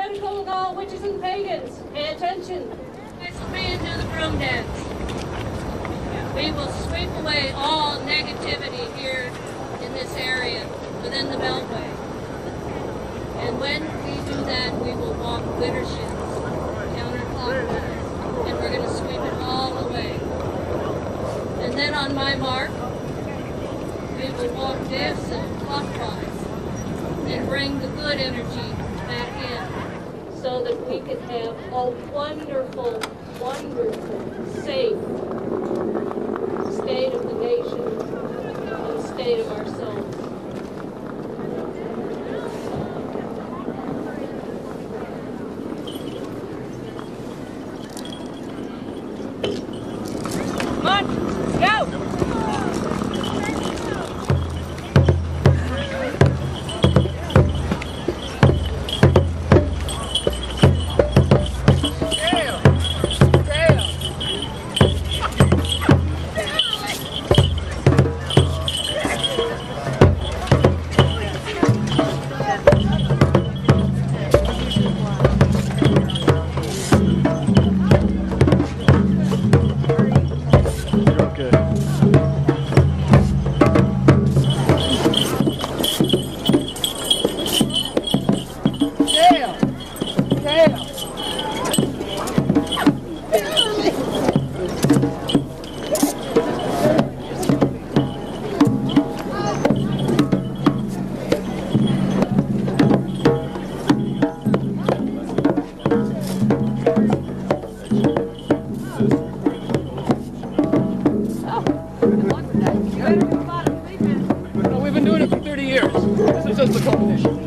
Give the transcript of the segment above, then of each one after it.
I'm calling all witches and pagans. Pay attention. Guys will be into the broom dance. We will sweep away all negativity here in this area within the Beltway. And when we do that, we will walk winter shins counterclockwise, and we're going to sweep it all away. And then on my mark, we will walk this and clockwise and bring the good energy back in so that we can have a wonderful, wonderful, safe state of the nation and state of our souls. Come on, go! We've been doing it for 30 years. This is just the competition.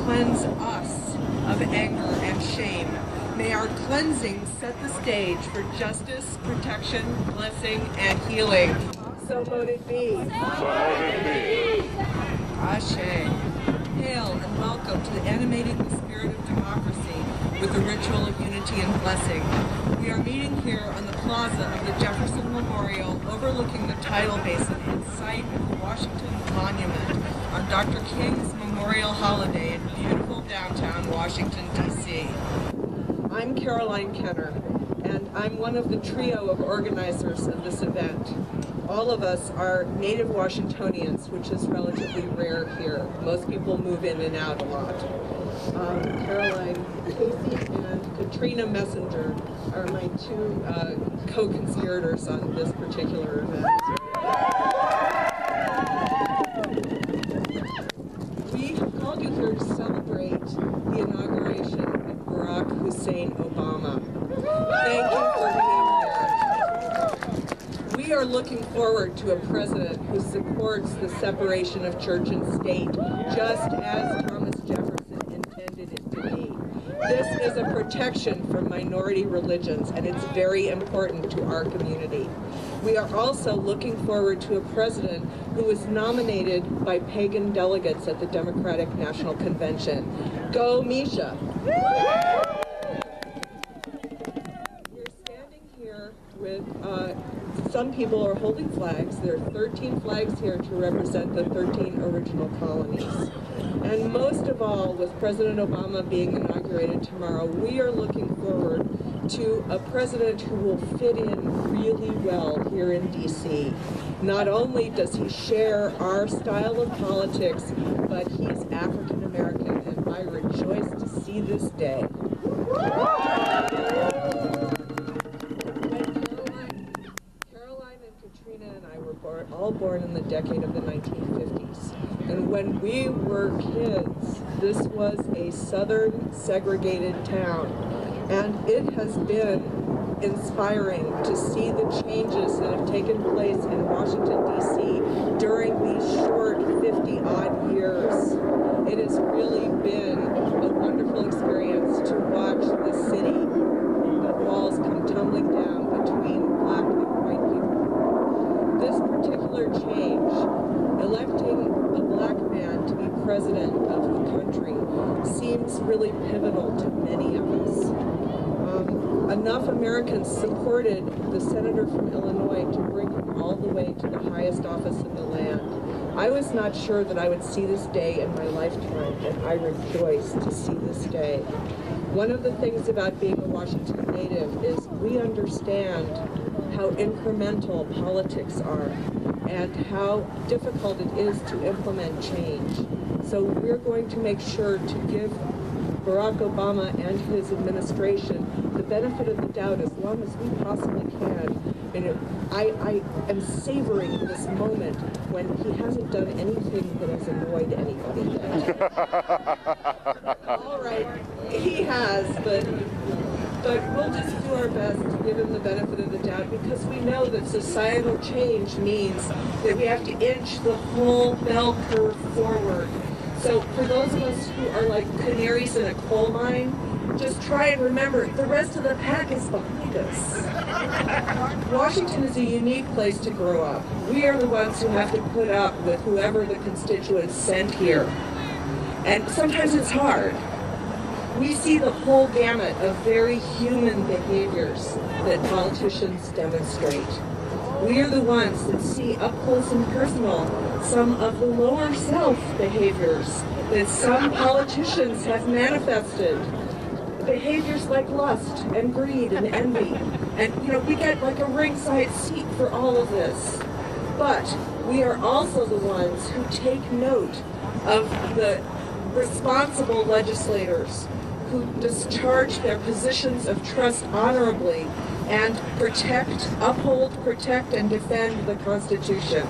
cleanse us of anger and shame. May our cleansing set the stage for justice, protection, blessing, and healing. So mote it be. So mote it be. Ashe. Hail and welcome to the Animating the Spirit of Democracy with the ritual of unity and blessing. We are meeting here on the plaza of the Jefferson Memorial overlooking the tidal basin in sight of the Washington Monument on Dr. King's Memorial Holiday in beautiful downtown Washington, D.C. I'm Caroline Kenner, and I'm one of the trio of organizers of this event. All of us are native Washingtonians, which is relatively rare here. Most people move in and out a lot. Caroline Casey and Katrina Messenger are my two co-conspirators on this particular event. We have called you here to celebrate the inauguration of Barack Hussein Obama. Thank you for being here. We are looking forward to a president who supports the separation of church and state, just as Thomas Jefferson intended it to be. This is a protection from minority religions, and it's very important to our community. We are also looking forward to a president who was nominated by pagan delegates at the Democratic National Convention. Go, Misha! We're standing here with, some people are holding flags. There are 13 flags here to represent the 13 original colonies. And most of all, with President Obama being inaugurated tomorrow, we are looking forward to a president who will fit in really well here in D.C. Not only does he share our style of politics, but he's African American, and I rejoice to see this day. Caroline and Katrina and I were all born in the decade of the 1950s. And when we were kids, this was a southern segregated town. And it has been inspiring to see the changes that have taken place in Washington, D.C. during these short 50-odd years. It has really been a wonderful experience to watch the city, the walls come tumbling down between black and white people. This particular change, electing a black man to be president of the country, seems really pivotal to many of us. Enough Americans supported the senator from Illinois to bring him all the way to the highest office in the land. I was not sure that I would see this day in my lifetime, and I rejoice to see this day. One of the things about being a Washington native is we understand how incremental politics are and how difficult it is to implement change. So we're going to make sure to give Barack Obama and his administration the benefit of the doubt as long as we possibly can. And I am savoring this moment when he hasn't done anything that has annoyed anybody yet. All right, he has, but we'll just do our best to give him the benefit of the doubt, because we know that societal change means that we have to inch the whole bell curve forward. So for those of us who are like canaries in a coal mine, just try and remember, the rest of the pack is behind us. Washington is a unique place to grow up. We are the ones who have to put up with whoever the constituents sent here. And sometimes it's hard. We see the whole gamut of very human behaviors that politicians demonstrate. We are the ones that see up close and personal some of the lower self behaviors that some politicians have manifested. Behaviors like lust and greed and envy. And, we get like a ringside seat for all of this. But we are also the ones who take note of the responsible legislators who discharge their positions of trust honorably and uphold, protect, and defend the Constitution.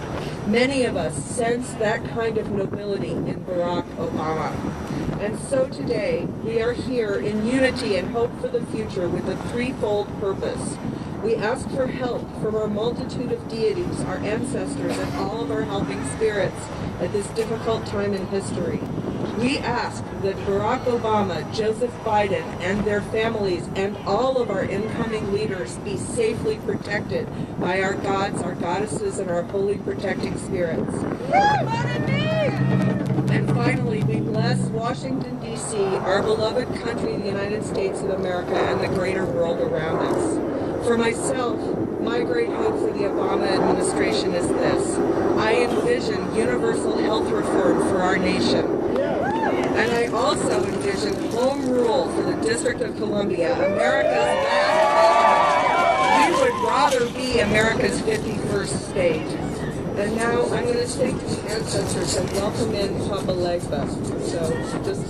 Many of us sense that kind of nobility in Barack Obama. And so today, we are here in unity and hope for the future with a threefold purpose. We ask for help from our multitude of deities, our ancestors, and all of our helping spirits at this difficult time in history. We ask that Barack Obama, Joseph Biden, and their families, and all of our incoming leaders be safely protected by our gods, our goddesses, and our holy protecting spirits. And finally, we bless Washington, D.C., our beloved country, the United States of America, and the greater world around us. For myself, my great hope for the Obama administration is this. I envision universal health reform for our nation. And I also envision home rule for the District of Columbia, America's last. We would rather be America's 51st state. And now I'm going to take the ancestors and welcome in Papa Legba. So just...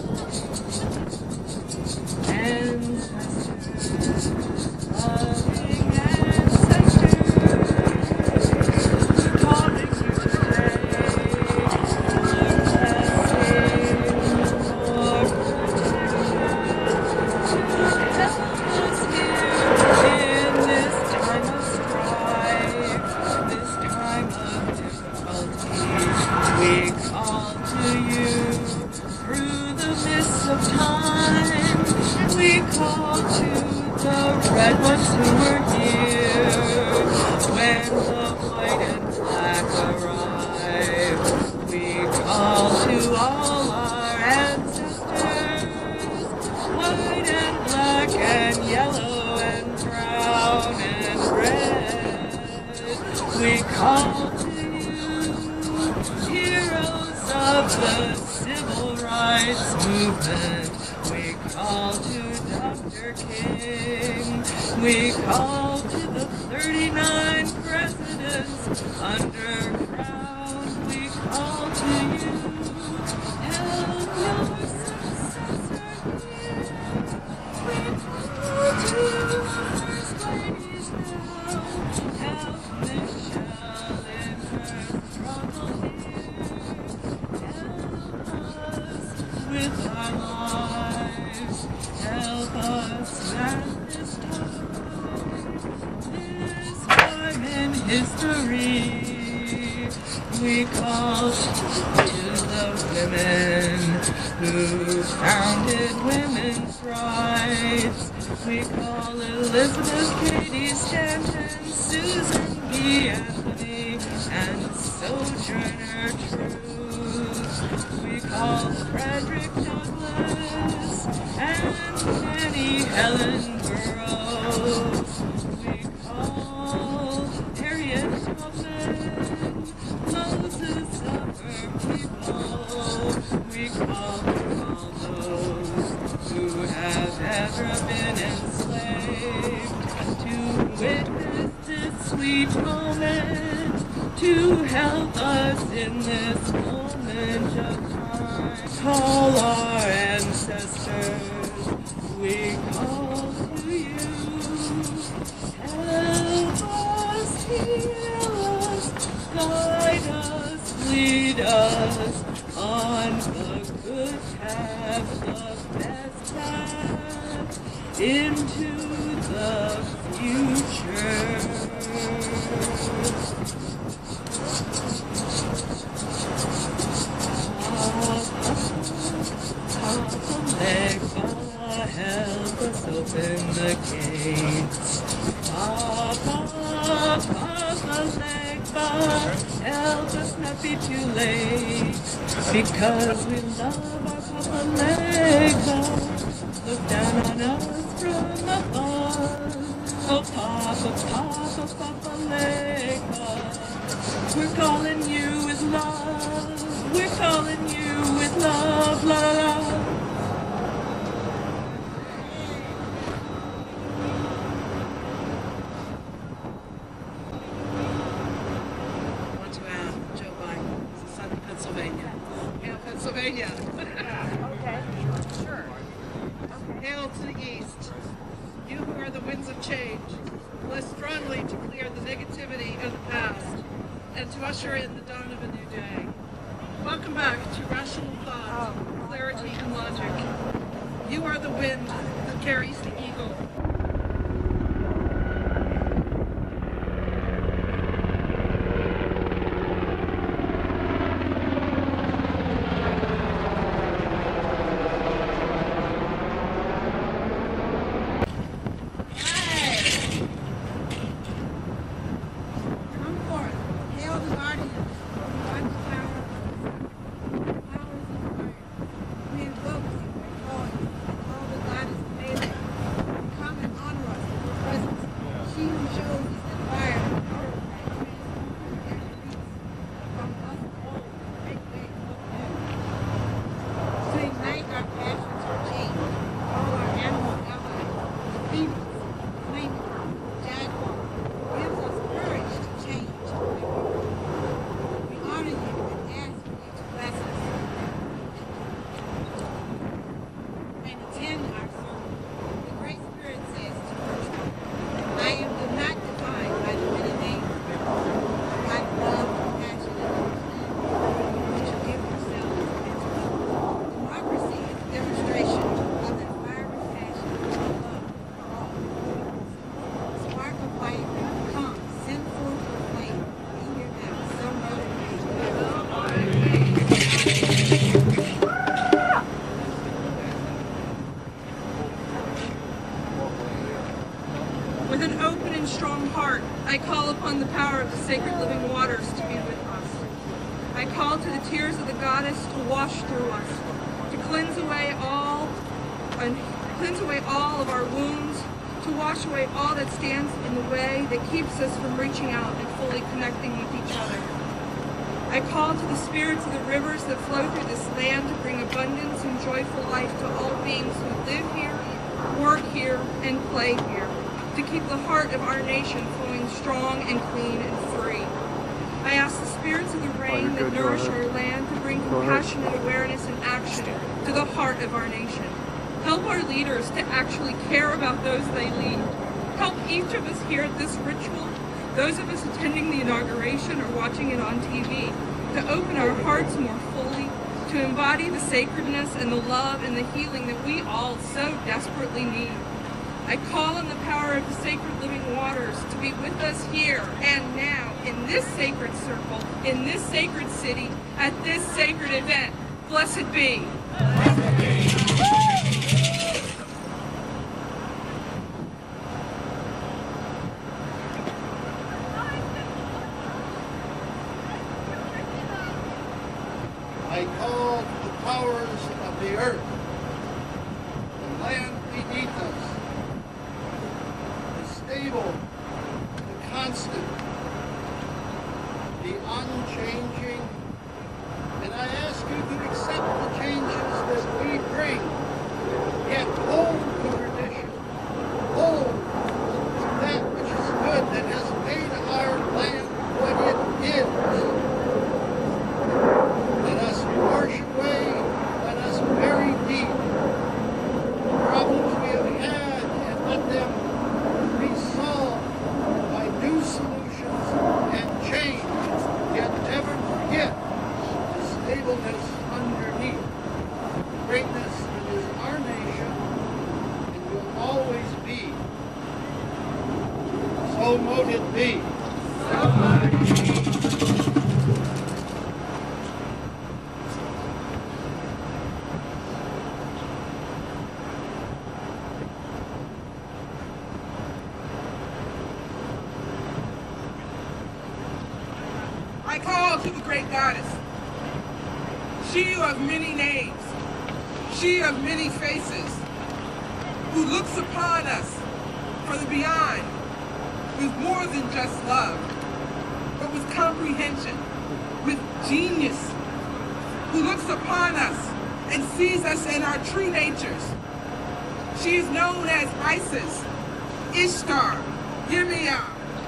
We call to the 39 presidents underground. We call to you. Help your successor here. We call to first ladies now. Help Michelle in her struggle here. Help us with our lives. Help us at this time. History, we call to the women who founded women's rights. We call Elizabeth Cady Stanton, Susan B. Anthony, and Sojourner Truth. We call Frederick Douglass and Annie Helen Burroughs. Moses of her people, we call all those who have ever been enslaved to witness this sweet moment, to help us in this moment of time. Call our ancestors, we call to you, help us, heal us, guide us, lead us on the good path, the best path into the future. Papa Legba, help us open the gates. Papa Legba, help us not be too late, because we love our Papa Legba. Look down on us from above. Oh, Papa Legba, we're calling you with love. We're calling you with love, love. Pennsylvania. Okay, sure. Okay. Hail to the east. You who are the winds of change, bless strongly to clear the negativity of the past and to usher in the dawn of a new day. Welcome back to rational thought, clarity, and logic. You are the wind that carries the eagle. Venus, flaming jaguar, gives us courage to change. We honor you and ask for you to bless us and attend our service. The Great Spirit says to Virtual, I am not defined by the many names I love, compassion, and understanding. You should give yourselves and to others. Democracy is a demonstration of the fiery passion and love for all. Spark of light, come, send forth your flame. Be here now, so motivated. With an open and strong heart, I call upon the power of the sacred living waters to be with us. I call to the tears of the goddess to wash through us, to cleanse away all of our wounds, to wash away all that stands in the way that keeps us from reaching out and fully connecting with each other. I call to the spirits of the rivers that flow through this land to bring abundance and joyful life to all beings who live here, work here, and play here, to keep the heart of our nation flowing strong and clean and free. I ask the spirits of the rain that nourish our land to bring compassionate awareness and action to the heart of our nation. Help our leaders to actually care about those they lead. Help each of us here at this ritual, those of us attending the inauguration or watching it on TV, to open our hearts more fully, to embody the sacredness and the love and the healing that we all so desperately need. I call on the power of the sacred living waters to be with us here and now in this sacred circle, in this sacred city, at this sacred event. Blessed be. Blessed be. I call to the powers of the earth, the land beneath us, the stable, the constant, the unchanging, and I ask you to accept the changes that we bring, yet hold the tradition, hold to that which is good that has made our land what it is. Let us wash away, let us bury deep the problems we have had and let them be solved by new solutions and change, yet never forget the stableness underneath, the greatness that is our nation and will always be. So mote it be. So mote it be. I call to the great goddess, she of many names, she of many faces, who looks upon us from the beyond with more than just love, but with comprehension, with genius, who looks upon us and sees us in our true natures. She is known as Isis, Ishtar, Yemia,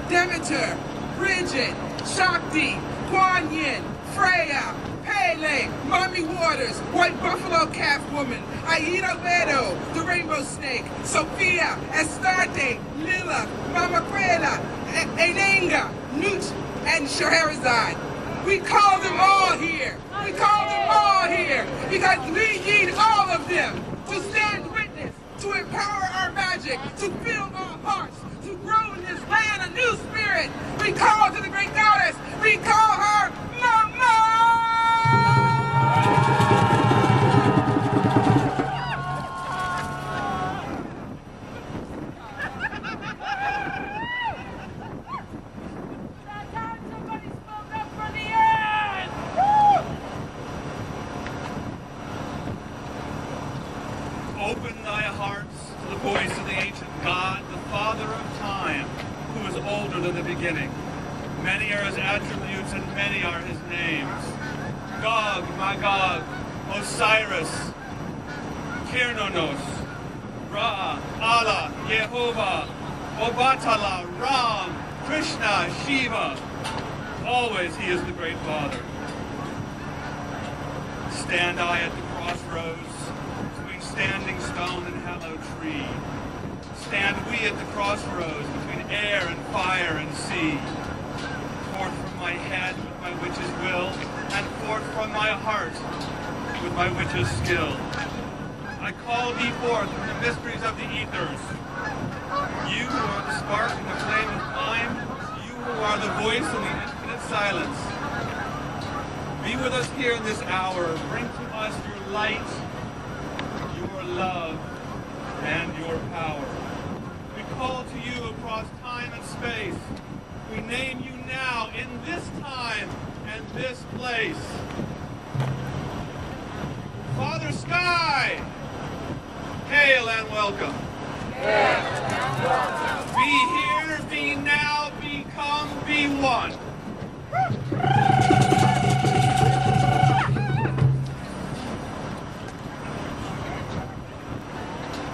Demeter, Bridget, Shakti, Kuan Yin, Freya, Pele, Mommy Waters, White Buffalo Calf Woman, Aida Bedo, the Rainbow Snake, Sophia, Astarte, Lila, Mama Quela, Enenga, Newt, and Scheherazade. We call them all here. We call them all here because we need all of them to stand witness, to empower our magic, to fill our hearts, to grow in this land a new spirit. We call to the great goddess. We call her Mama! Open thy hearts to the voice of the ancient God, the Father of time, who is older than the beginning. Many are his attributes and many are his names. Gog, Magog, Osiris, Kirnonos, Ra, Allah, Yehovah, Obatala, Ram, Krishna, Shiva. Always he is the great Father. Stand I at the crossroads, between standing stone and hallowed tree. Stand we at the crossroads, between air and fire and sea. Forth from my head with my witch's will, and forth from my heart with my witch's skill. I call thee forth from the mysteries of the ethers. You who are the spark and the flame of time, you who are the voice in the infinite silence. Be with us here in this hour. Bring to us your light, your love, and your power. We call to you across time and space. We name you now in this time and this place. Father Sky, hail and welcome. Be here, be now, become, be one.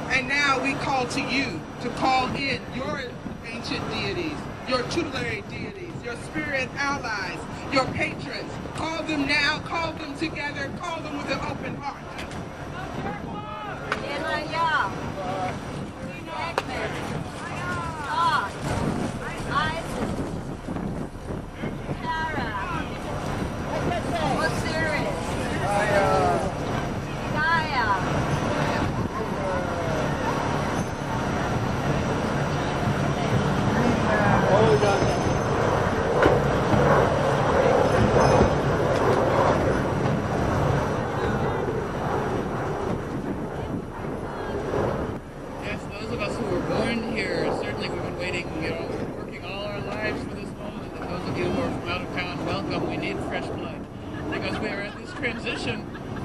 And now we call to you to call in your ancient deities, your tutelary deities, your spirit allies, your patrons. Call them now, call them together, call them with an open heart.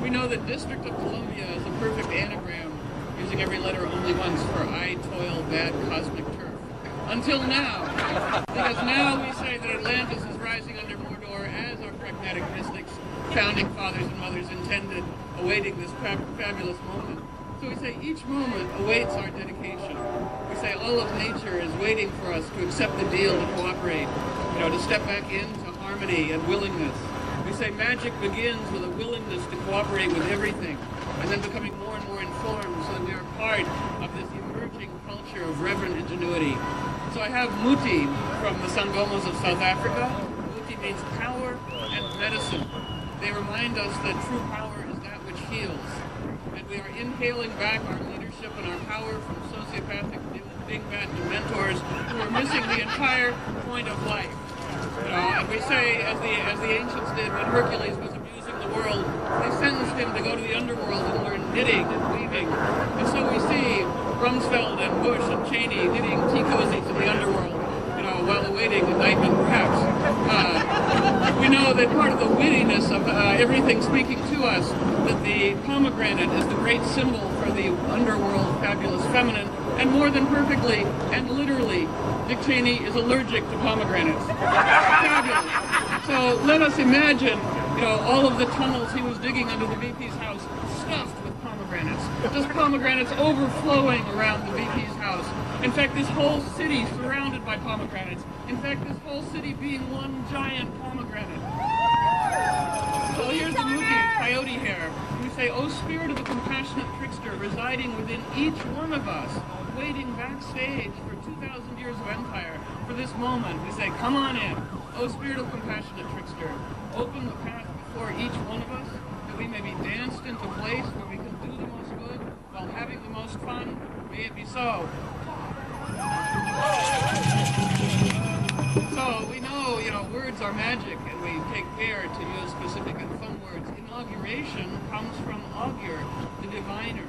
We know that District of Columbia is a perfect anagram, using every letter only once for I toil bad cosmic turf. Until now. Because now we say that Atlantis is rising under Mordor as our pragmatic mystics, founding fathers and mothers intended, awaiting this fabulous moment. So we say each moment awaits our dedication. We say all of nature is waiting for us to accept the deal, to cooperate, to step back into harmony and willingness. We say magic begins with a willingness to cooperate with everything, and then becoming more and more informed so that we are part of this emerging culture of reverent ingenuity. So I have Muti from the Sangomos of South Africa. Muti means power and medicine. They remind us that true power is that which heals. And we are inhaling back our leadership and our power from sociopathic dingbat mentors who are missing the entire point of life. And we say, as the ancients did when Hercules was abusing the world, they sentenced him to go to the underworld and learn knitting and weaving. And so we see Rumsfeld and Bush and Cheney knitting tea cozies in the underworld, while awaiting indictment, perhaps. We know that part of the wittiness of everything speaking to us, that the pomegranate is the great symbol for the underworld fabulous feminine, and more than perfectly and literally, Dick Cheney is allergic to pomegranates. Fabulous. So let us imagine, all of the tunnels he was digging under the VP's house stuffed with pomegranates. Just pomegranates overflowing around the VP's house. In fact, this whole city surrounded by pomegranates. In fact, this whole city being one giant pomegranate. So here's the movie, Coyote Hair. We say, "O spirit of a compassionate trickster residing within each one of us, waiting backstage for 2,000 years of empire, for this moment," we say, "Come on in. O spirit of compassionate trickster, open the path before each one of us, that we may be danced into place where we can do the most good while having the most fun. May it be so." So we know, words are magic, and we take care to use specific and fun words. Inauguration comes from augur, the diviner,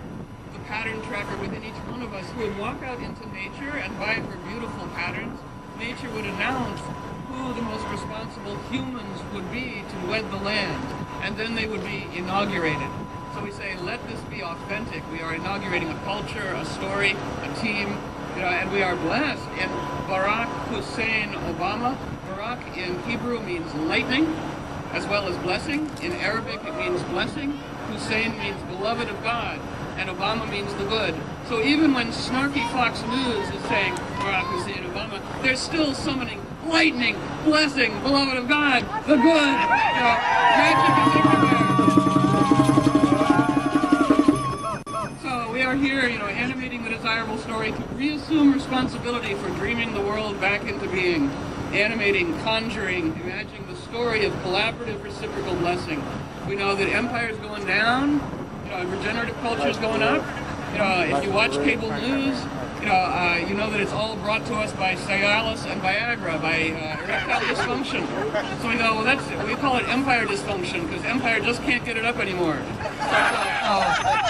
the pattern tracker within each one of us, who would walk out into nature, and by her beautiful patterns, nature would announce who the most responsible humans would be to wed the land, and then they would be inaugurated. So we say, let this be authentic. We are inaugurating a culture, a story, a team, and we are blessed. In Barack Hussein Obama, Barack in Hebrew means lightning, as well as blessing. In Arabic, it means blessing. Hussein means beloved of God. and Obama means the good. So even when snarky Fox News is saying Barack Hussein Obama, they're still summoning lightning, blessing, beloved of God, the good. Magic is everywhere. So we are here, animating the desirable story to reassume responsibility for dreaming the world back into being, animating, conjuring, imagining the story of collaborative reciprocal blessing. We know that empire is going down, regenerative culture is going up. If you watch cable news, you know that it's all brought to us by Cialis and Viagra, by erectile dysfunction. So we go, well, we call it empire dysfunction because empire just can't get it up anymore.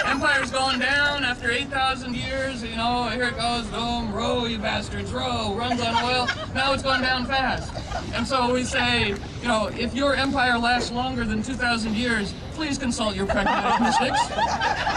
Empire's going down after 8,000 years, here it goes, boom, row, you bastards, row, runs on oil. Now it's going down fast. And so we say, if your empire lasts longer than 2,000 years, please consult your pragmatic mystics.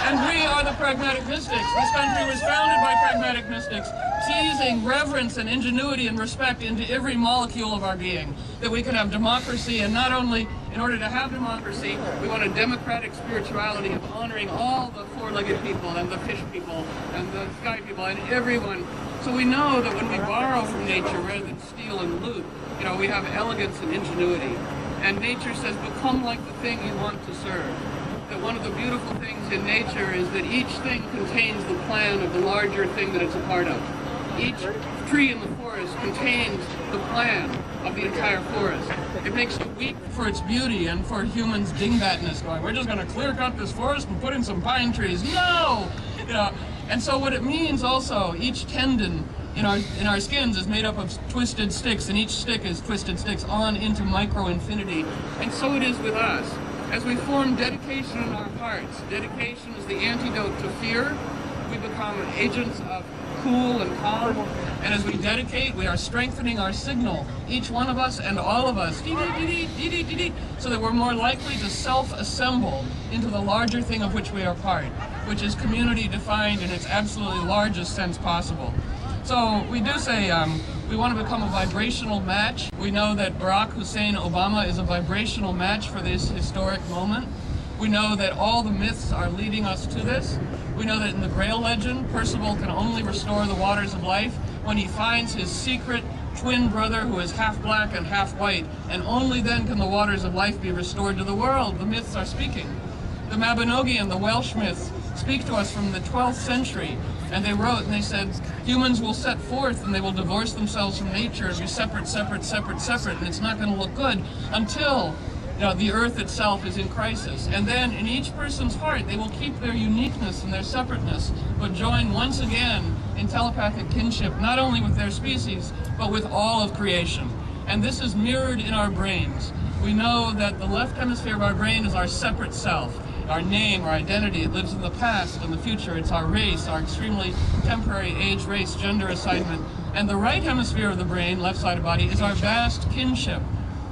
And we are the pragmatic mystics. This country was founded by pragmatic mystics, teasing reverence and ingenuity and respect into every molecule of our being, that we can have democracy, and not only in order to have democracy, we want a democratic spirituality of honoring all the four-legged people and the fish people and the sky people and everyone. So we know that when we borrow from nature rather than steal and loot, we have elegance and ingenuity. And nature says, become like the thing you want to serve. That one of the beautiful things in nature is that each thing contains the plan of the larger thing that it's a part of. Each tree in the forest contains the plan of the entire forest. It makes you weep for its beauty and for humans' dingbatness, going, we're just going to clear cut this forest and put in some pine trees. No! And so what it means also, each tendon in our skins is made up of twisted sticks, and each stick is twisted sticks on into micro-infinity. And so it is with us. As we form dedication in our hearts, dedication is the antidote to fear. We become agents of cool and calm. And as we dedicate, we are strengthening our signal, each one of us and all of us, so that we're more likely to self-assemble into the larger thing of which we are part, which is community defined in its absolutely largest sense possible. So we do say we want to become a vibrational match. We know that Barack Hussein Obama is a vibrational match for this historic moment. We know that all the myths are leading us to this. We know that in the Grail legend, Percival can only restore the waters of life when he finds his secret twin brother who is half black and half white, and only then can the waters of life be restored to the world. The myths are speaking. The Mabinogi and the Welsh myths speak to us from the 12th century, and they wrote and they said, humans will set forth and they will divorce themselves from nature and be separate, separate, separate, separate, and it's not going to look good until the earth itself is in crisis. And then in each person's heart, they will keep their uniqueness and their separateness, but join once again in telepathic kinship, not only with their species, but with all of creation. And this is mirrored in our brains. We know that the left hemisphere of our brain is our separate self, our name, our identity. It lives in the past and the future. It's our race, our extremely temporary age, race, gender assignment. And the right hemisphere of the brain, left side of body, is our vast kinship.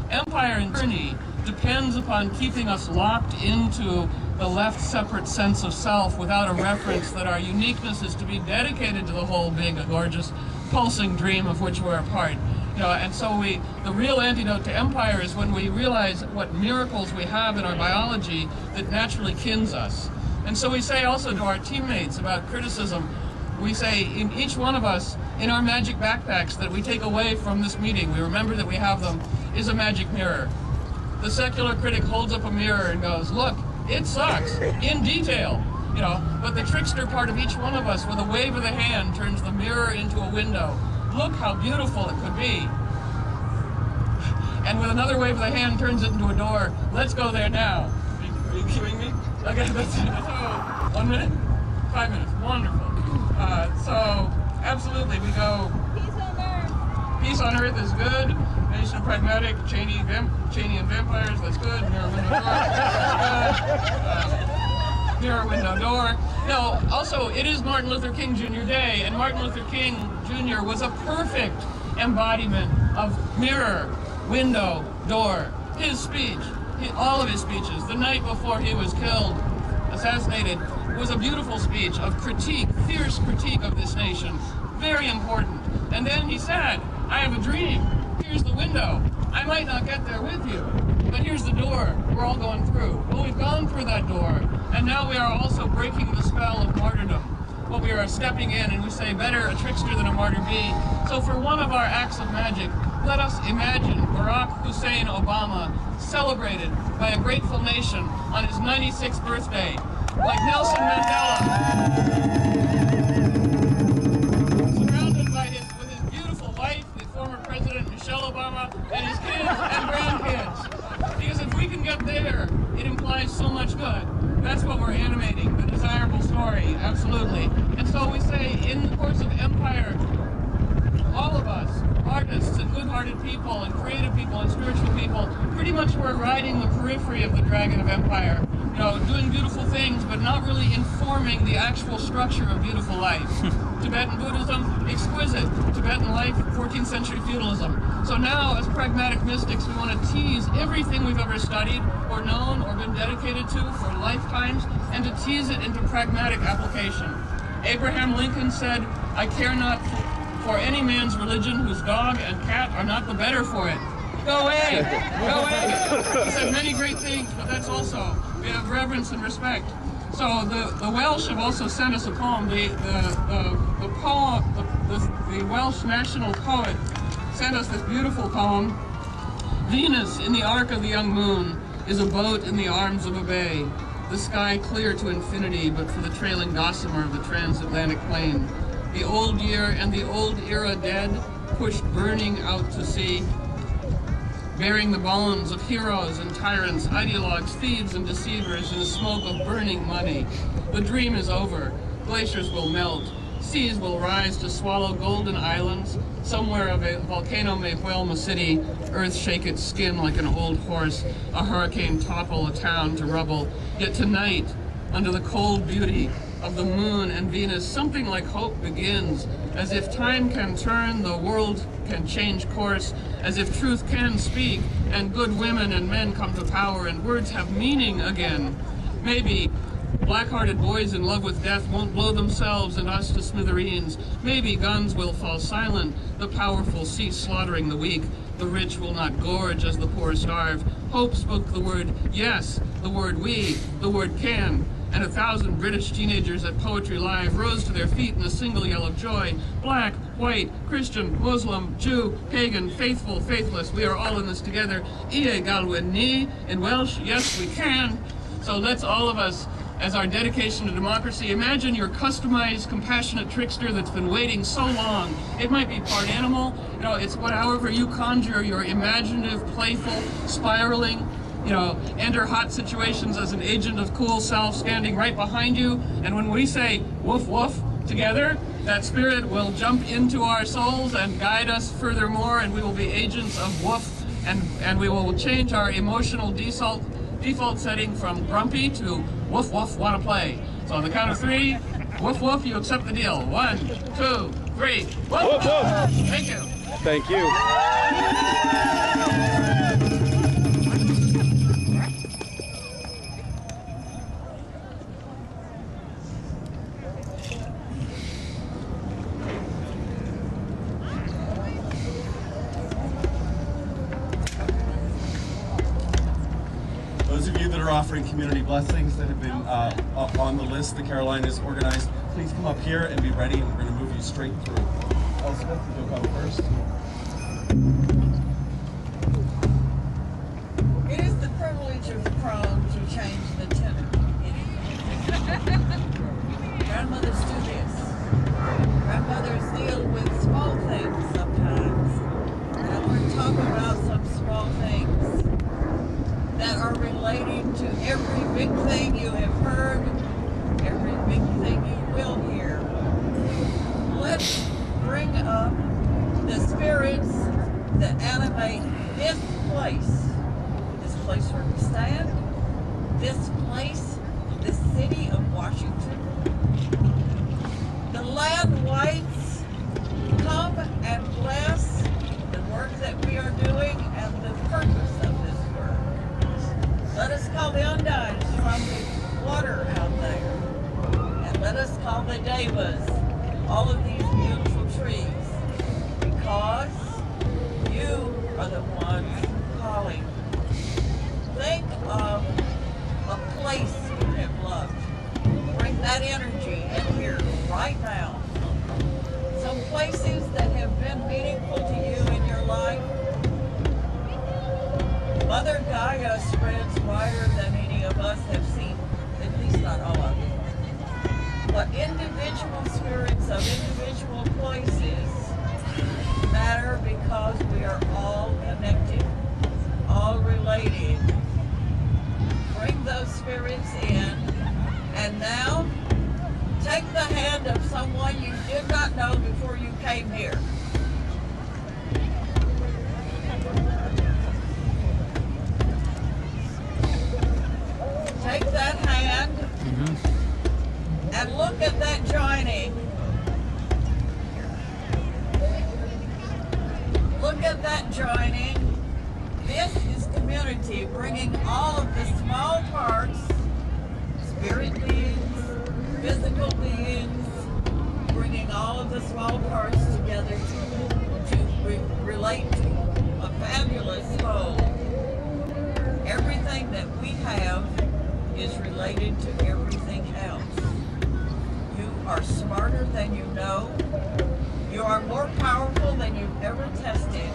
Empire and tyranny depends upon keeping us locked into the left separate sense of self without a reference that our uniqueness is to be dedicated to the whole big, gorgeous, pulsing dream of which we're a part. And so the real antidote to empire is when we realize what miracles we have in our biology that naturally kins us. And so we say also to our teammates about criticism, we say in each one of us, in our magic backpacks that we take away from this meeting, we remember that we have them, is a magic mirror. The secular critic holds up a mirror and goes, look, it sucks, in detail, but the trickster part of each one of us, with a wave of the hand, turns the mirror into a window. Look how beautiful it could be. And with another wave of the hand, turns it into a door. Let's go there now. Are you kidding me? Okay, that's 1 minute? 5 minutes, wonderful. So, absolutely, we go, peace on earth is good. Nation of pragmatic, Cheney and vampires, that's good. Mirror window door, that's good. Mirror window door. No, also, it is Martin Luther King Jr. Day, and Martin Luther King Jr. was a perfect embodiment of mirror, window, door. His speech, all of his speeches, the night before he was killed, assassinated, was a beautiful speech of critique, fierce critique of this nation. Very important. And then he said, I have a dream. Here's the window. I might not get there with you, But here's the door we're all going through. Well, we've gone through that door, and now we are also breaking the spell of martyrdom. Well, we are stepping in, and we say, better a trickster than a martyr be. So for one of our acts of magic, let us imagine Barack Hussein Obama celebrated by a grateful nation on his 96th birthday, like Nelson Mandela, surrounded with his beautiful wife, the former President Michelle Obama, and his kids and grandkids. Because if we can get there, it implies so much good. That's what we're animating, the desirable story, absolutely. And so we say, in the course of empire, all of us, artists and good-hearted people and creative people and spiritual people, pretty much we're riding the periphery of the dragon of empire. You know, doing beautiful things, but not really informing the actual structure of beautiful life. Tibetan Buddhism, exquisite. Tibetan life, 14th century feudalism. So now, as pragmatic mystics, we want to tease everything we've ever studied or known or been dedicated to for lifetimes, and to tease it into pragmatic application. Abraham Lincoln said, "I care not for any man's religion whose dog and cat are not the better for it." Go away! Go away! He said many great things, but that's also, we have reverence and respect. So the Welsh have also sent us a poem. The Welsh national poet sent us this beautiful poem. Venus in the arc of the young moon is a boat in the arms of a bay. The sky clear to infinity, but for the trailing gossamer of the transatlantic plain. The old year and the old era dead, pushed burning out to sea, bearing the bones of heroes and tyrants, ideologues, thieves and deceivers in the smoke of burning money. The dream is over. Glaciers will melt. Seas will rise to swallow golden islands. Somewhere a volcano may whelm a city, earth shake its skin like an old horse, a hurricane topple a town to rubble. Yet tonight, under the cold beauty of the moon and Venus, something like hope begins, as if time can turn, the world can change course, as if truth can speak, and good women and men come to power, and words have meaning again. Maybe black-hearted boys in love with death won't blow themselves and us to smithereens. Maybe guns will fall silent, the powerful cease slaughtering the weak, the rich will not gorge as the poor starve. Hope spoke the word yes, the word we, the word can, and 1,000 British teenagers at Poetry Live rose to their feet in a single yell of joy. Black, white, Christian, Muslim, Jew, pagan, faithful, faithless, we are all in this together. Ie galwyn ni, in Welsh, yes we can. So let's all of us, as our dedication to democracy, imagine your customized, compassionate trickster that's been waiting so long. It might be part animal, you know, it's however you conjure your imaginative, playful, spiraling, enter hot situations as an agent of cool self standing right behind you. And when we say woof woof together, that spirit will jump into our souls and guide us furthermore, and we will be agents of woof, and we will change our emotional default setting from grumpy to woof woof, wanna play. So on the count of 3, woof woof, you accept the deal. 1, 2, 3, woof woof! Thank you. Thank you. Those of you that are offering community blessings that have been up on the list the Caroline has organized, please come up here and be ready, and we're going to move you straight through. Elspeth, you'll come first. It is the privilege of the crown to change the tenor. Grandmothers do this. Grandmothers deal with small things sometimes. And I want to talk about some small things that are relating to every big thing you have heard, every big thing you will hear. Let's bring up the spirits that animate this place where we stand, this place, the city of Washington. The land whites, come and bless the work that we are doing and the purpose of this work. Let us call the Undines from the water out there, and let us call the Devas, all of these beautiful trees, because you are the ones calling. been meaningful to you in your life? Mother Gaia spreads wider than any of us have seen, at least not all of it. But individual spirits of individual places matter because we are all connected, all related. Bring those spirits in, and now take the hand of someone you did not know before you came here. Take that hand and look at that joining. Look at that joining. This is community, bringing all of the small parts, spirit beings, physical beings, bringing all of the small parts together to relate to a fabulous whole. Everything that we have is related to everything else. You are smarter than you know. You are more powerful than you've ever tested.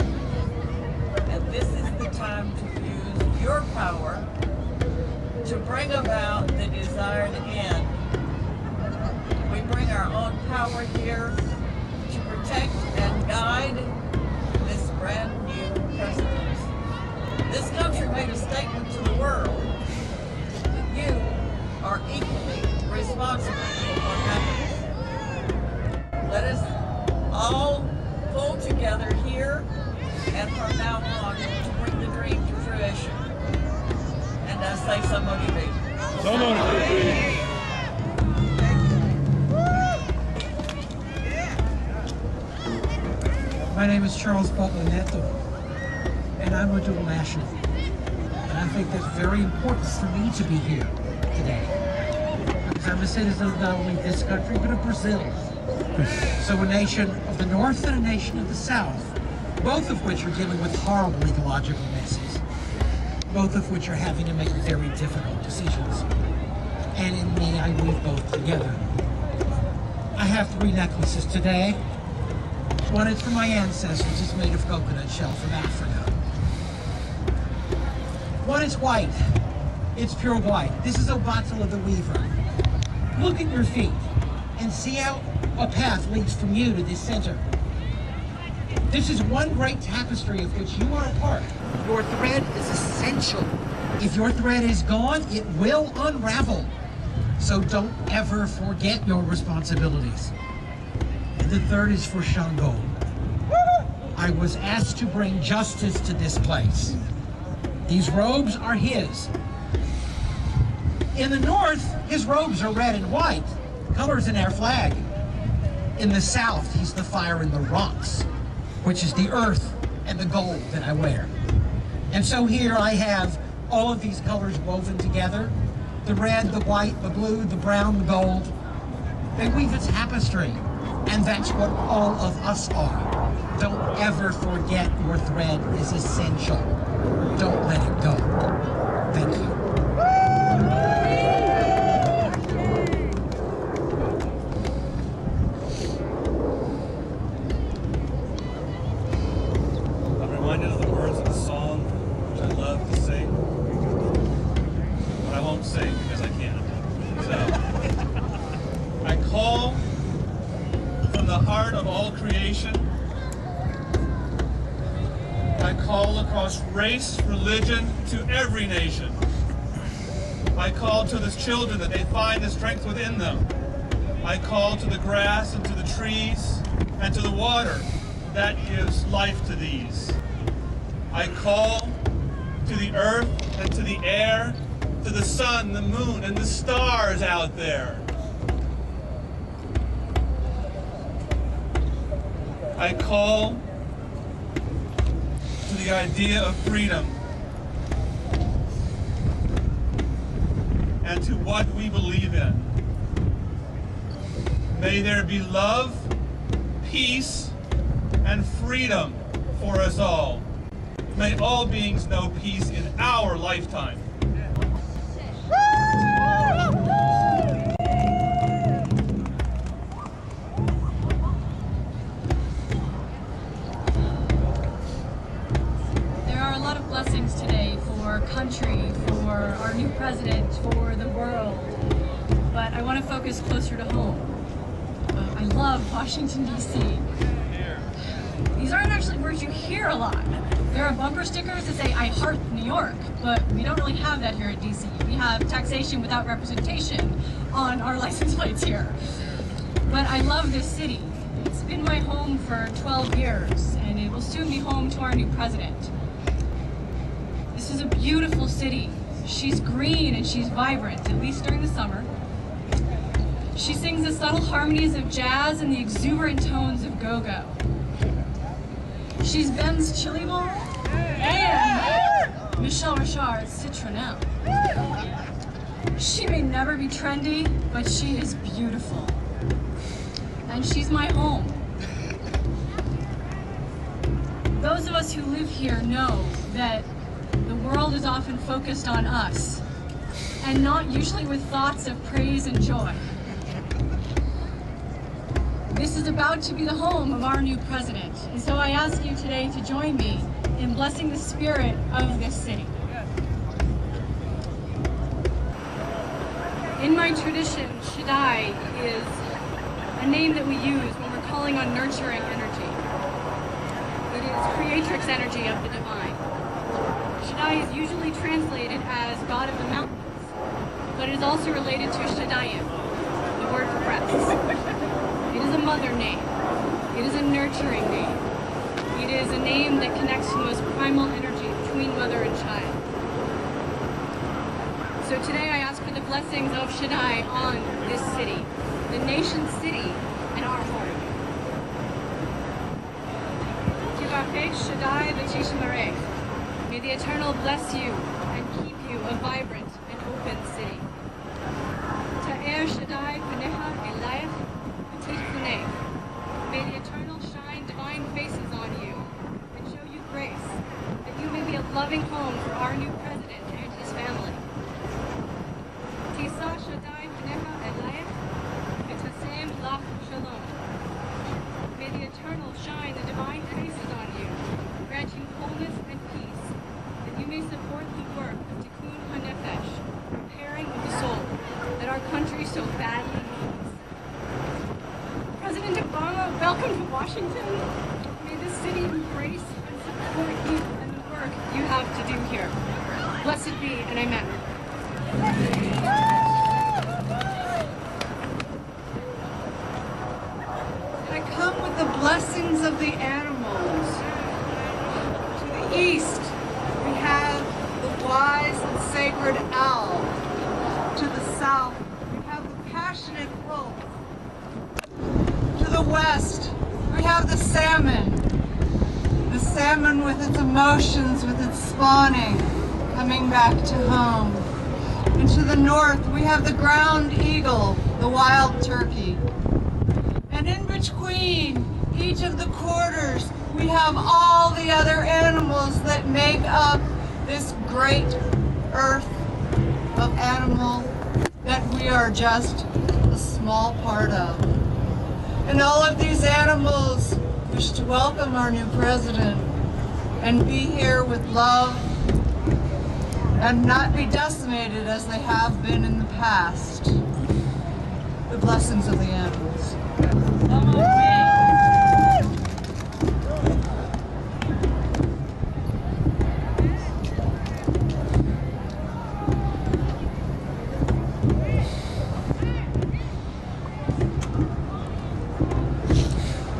And this is the time to use your power to bring about the desired end. We bring our own power here to protect and guide this brand new president. This country made a statement to the world that you are equally responsible for what happens. Let us all pull together here and from now on to bring the dream to fruition. And I say so motivate. So motivate. My name is Charles Butler Neto, and I'm a dual national. And I think that's very important for me to be here today, because I'm a citizen of not only this country, but of Brazil. So a nation of the North and a nation of the South, both of which are dealing with horrible ecological messes, both of which are having to make very difficult decisions. And in me, I weave both together. I have 3 necklaces today. One is for my ancestors, it's made of coconut shell from Africa. One is white, it's pure white. This is Obatala the Weaver. Look at your feet and see how a path leads from you to this center. This is one great tapestry of which you are a part. Your thread is essential. If your thread is gone, it will unravel. So don't ever forget your responsibilities. And the third is for Shango. I was asked to bring justice to this place. These robes are his. In the north, his robes are red and white, colors in our flag. In the south, he's the fire in the rocks, which is the earth and the gold that I wear. And so here I have all of these colors woven together. The red, the white, the blue, the brown, the gold. They weave a tapestry, and that's what all of us are. Don't ever forget your thread is essential. Don't let it go. Thank you. I'm reminded of the words of a song which I love to sing, but I won't sing because I can't. So, I call from the heart of all creation. I call across race, religion, to every nation. I call to the children that they find the strength within them. I call to the grass and to the trees and to the water that gives life to these. I call to the earth and to the air, to the sun, the moon, and the stars out there. I call to the idea of freedom and to what we believe in. May there be love, peace, and freedom for us all. May all beings know peace in our lifetime. our country, for our new president, for the world. But I want to focus closer to home. I love Washington, D.C. These aren't actually words you hear a lot. There are bumper stickers that say, "I heart New York," but we don't really have that here at D.C. We have taxation without representation on our license plates here. But I love this city. It's been my home for 12 years, and it will soon be home to our new president. This is a beautiful city. She's green and she's vibrant, at least during the summer. She sings the subtle harmonies of jazz and the exuberant tones of go-go. She's Ben's Chili Bowl and Michel Richard's Citronelle. She may never be trendy, but she is beautiful. And she's my home. Those of us who live here know that the world is often focused on us, and not usually with thoughts of praise and joy. This is about to be the home of our new president, and so I ask you today to join me in blessing the spirit of this city. In my tradition, Shaddai is a name that we use when we're calling on nurturing energy. It is creatrix energy of the divine. Shaddai is usually translated as God of the mountains, but it is also related to Shaddayim, the word for breath. It is a mother name. It is a nurturing name. It is a name that connects to the most primal energy between mother and child. So today I ask for the blessings of Shaddai on this city, the nation's city, and our home. Tivafech Shaddai v'tishmarech. May the Eternal bless you and keep you a vibrant and open city. Ta'er Shaddai panecha elayach v'tichunech. May the Eternal shine divine faces on you and show you grace, that you may be a loving home for our new president and his family. Tisa Shaddai panecha elayach v'tasem lach shalom. May the Eternal shine the divine faces on you, grant you wholeness and peace, that you may support the work of Tikkun HaNefesh, repairing of the soul, that our country so badly needs. President Obama, welcome to Washington. May this city embrace and support you and the work you have to do here. Blessed be, and amen. I come with the blessings of the animals. To the east, we have the wise and sacred owl. To the south, we have the passionate wolf. To the west, we have the salmon. The salmon with its emotions, with its spawning, coming back to home. And to the north, we have the ground eagle, the wild turkey. And in between each of the quarters, we have all the other animals that make up this great earth of animal that we are just a small part of. And all of these animals wish to welcome our new president and be here with love and not be decimated as they have been in the past. The blessings of the animals.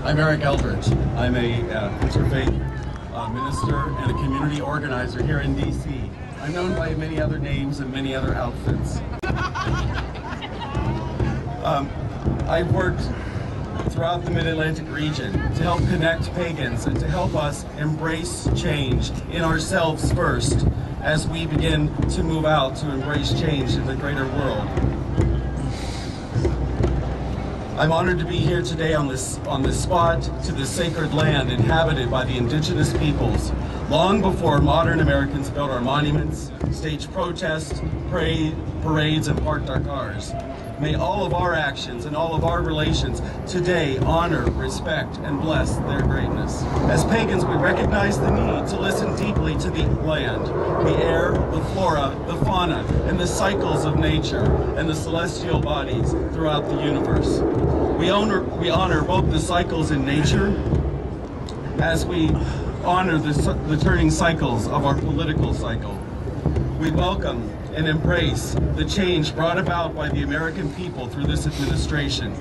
I'm Eric Eldridge. I'm a interfaith minister and a community organizer here in D.C. I'm known by many other names and many other outfits. I've worked throughout the Mid-Atlantic region to help connect pagans and to help us embrace change in ourselves first as we begin to move out to embrace change in the greater world. I'm honored to be here today on this spot to this sacred land inhabited by the indigenous peoples long before modern Americans built our monuments, staged protests, parades, and parked our cars. May all of our actions and all of our relations today honor, respect, and bless their greatness. As pagans, we recognize the need to listen deeply to the land, the air, the flora, the fauna, and the cycles of nature and the celestial bodies throughout the universe. We honor both the cycles in nature as we honor the turning cycles of our political cycle. We welcome and embrace the change brought about by the American people through this administration.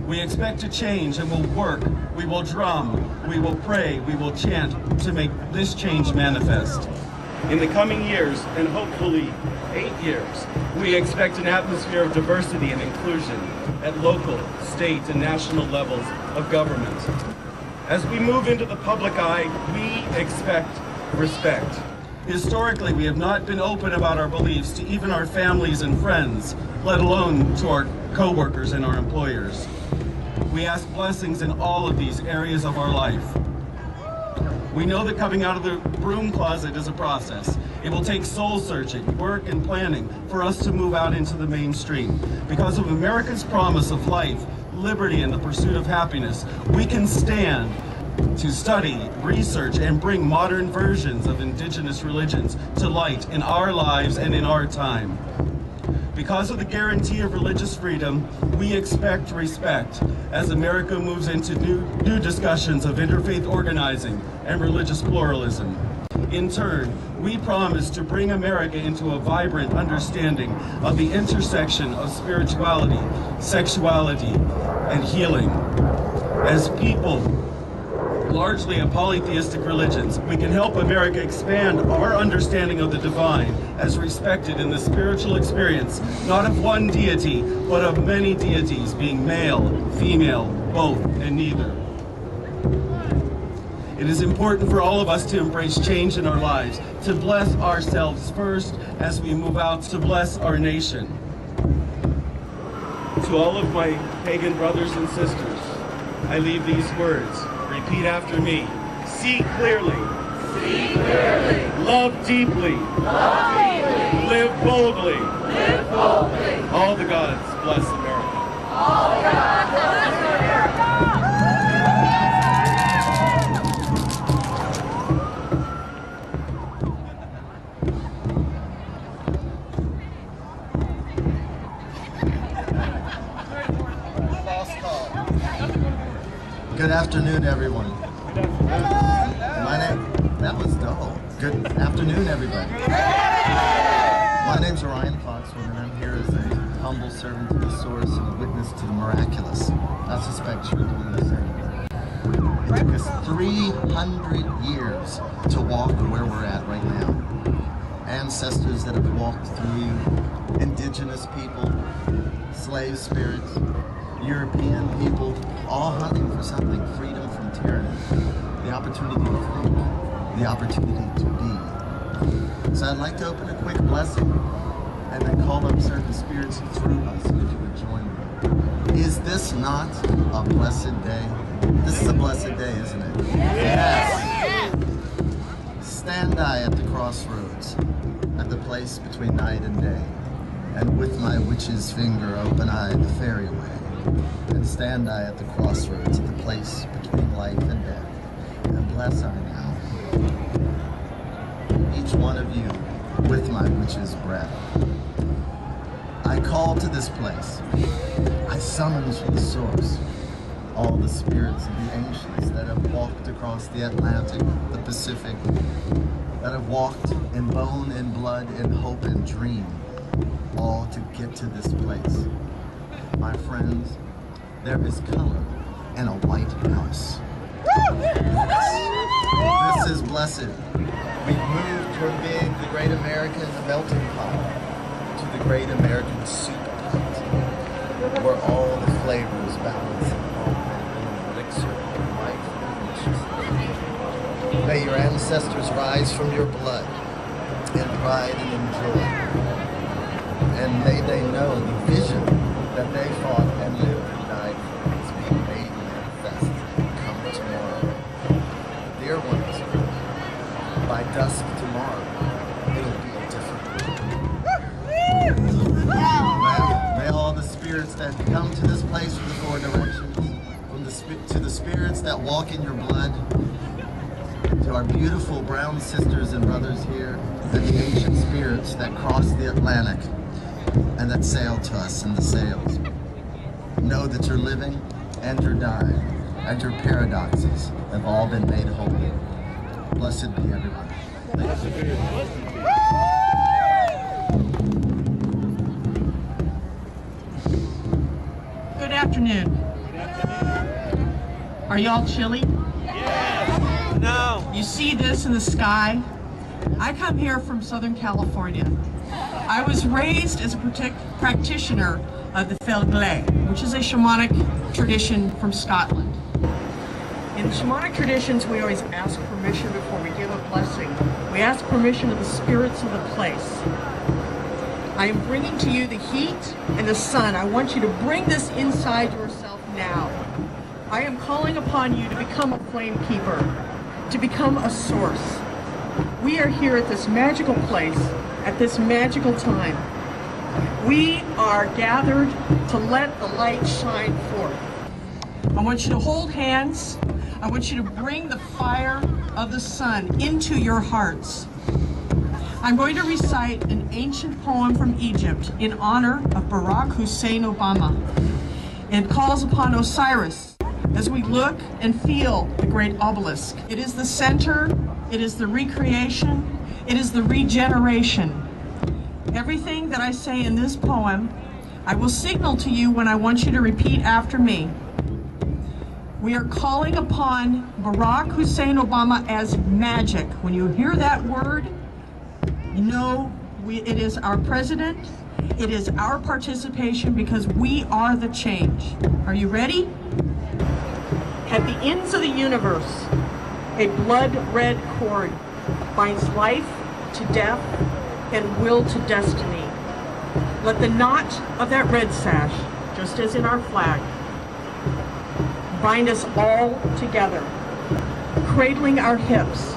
We expect to change and will work, we will drum, we will pray, we will chant to make this change manifest. In the coming years, and hopefully 8 years, we expect an atmosphere of diversity and inclusion at local, state, and national levels of government. As we move into the public eye, we expect respect. Historically, we have not been open about our beliefs to even our families and friends, let alone to our co-workers and our employers. We ask blessings in all of these areas of our life. We know that coming out of the broom closet is a process. It will take soul searching, work, and planning for us to move out into the mainstream. Because of America's promise of life, liberty, and the pursuit of happiness, we can stand to study, research, and bring modern versions of indigenous religions to light in our lives and in our time. Because of the guarantee of religious freedom, we expect respect as America moves into new discussions of interfaith organizing and religious pluralism. In turn, we promise to bring America into a vibrant understanding of the intersection of spirituality, sexuality, and healing. As people, largely of polytheistic religions, we can help America expand our understanding of the divine as respected in the spiritual experience, not of one deity, but of many deities, being male, female, both, and neither. It is important for all of us to embrace change in our lives, to bless ourselves first as we move out, to bless our nation. To all of my pagan brothers and sisters, I leave these words. Repeat after me. See clearly. See clearly. Love deeply. Love deeply. Live boldly. Live boldly. All the gods bless America. All the gods bless America. Good afternoon, everyone. That was dull. Good afternoon, everybody. My name's Orion Foxwood, and I'm here as a humble servant of the source and a witness to the miraculous. I suspect you're doing the same. It took us 300 years to walk where we're at right now. Ancestors that have walked through, indigenous people, slave spirits, European people, all hunting for something, freedom from tyranny, the opportunity to think, the opportunity to be. So I'd like to open a quick blessing and then call up certain spirits through us, if you would join me. Is this not a blessed day? This is a blessed day, isn't it? Yes! Stand I at the crossroads, at the place between night and day, and with my witch's finger open I the fairy way. And stand I at the crossroads, at the place between life and death, and bless I now each one of you with my witch's breath. I call to this place, I summons from the source all the spirits of the ancients that have walked across the Atlantic, the Pacific, that have walked in bone and blood, in hope and dream, all to get to this place. My friends, there is color in a white house. This is blessed. We've moved from being the great American melting pot to the great American soup pot, where all the flavors balance an elixir of life and deliciousness. May your ancestors rise from your blood in pride and in joy. And may they know the vision that they fought and lived and died for is being made manifest come tomorrow. Dear ones, dusk tomorrow, it'll be different. May all the spirits that come to this place from the four directions, to the spirits that walk in your blood, to our beautiful brown sisters and brothers here, and the ancient spirits that cross the Atlantic and that sail to us in the sails. Know that you're living and you're dying, and your paradoxes have all been made holy. Blessed be everyone. Good afternoon. Are y'all chilly? Yes. No. You see this in the sky? I come here from Southern California. I was raised as a practitioner of the Felglay, which is a shamanic tradition from Scotland. In shamanic traditions, we always ask permission before we give a blessing. We ask permission of the spirits of the place. I am bringing to you the heat and the sun. I want you to bring this inside yourself now. I am calling upon you to become a flame keeper, to become a source. We are here at this magical place, at this magical time. We are gathered to let the light shine forth. I want you to hold hands. I want you to bring the fire of the sun into your hearts. I'm going to recite an ancient poem from Egypt in honor of Barack Hussein Obama. It calls upon Osiris as we look and feel the great obelisk. It is the center, it is the recreation, it is the regeneration. Everything that I say in this poem, I will signal to you when I want you to repeat after me. We are calling upon Barack Hussein Obama as magic. When you hear that word, you know it is our president, it is our participation because we are the change. Are you ready? At the ends of the universe, a blood-red cord binds life to death and will to destiny. Let the knot of that red sash, just as in our flag, bind us all together, cradling our hips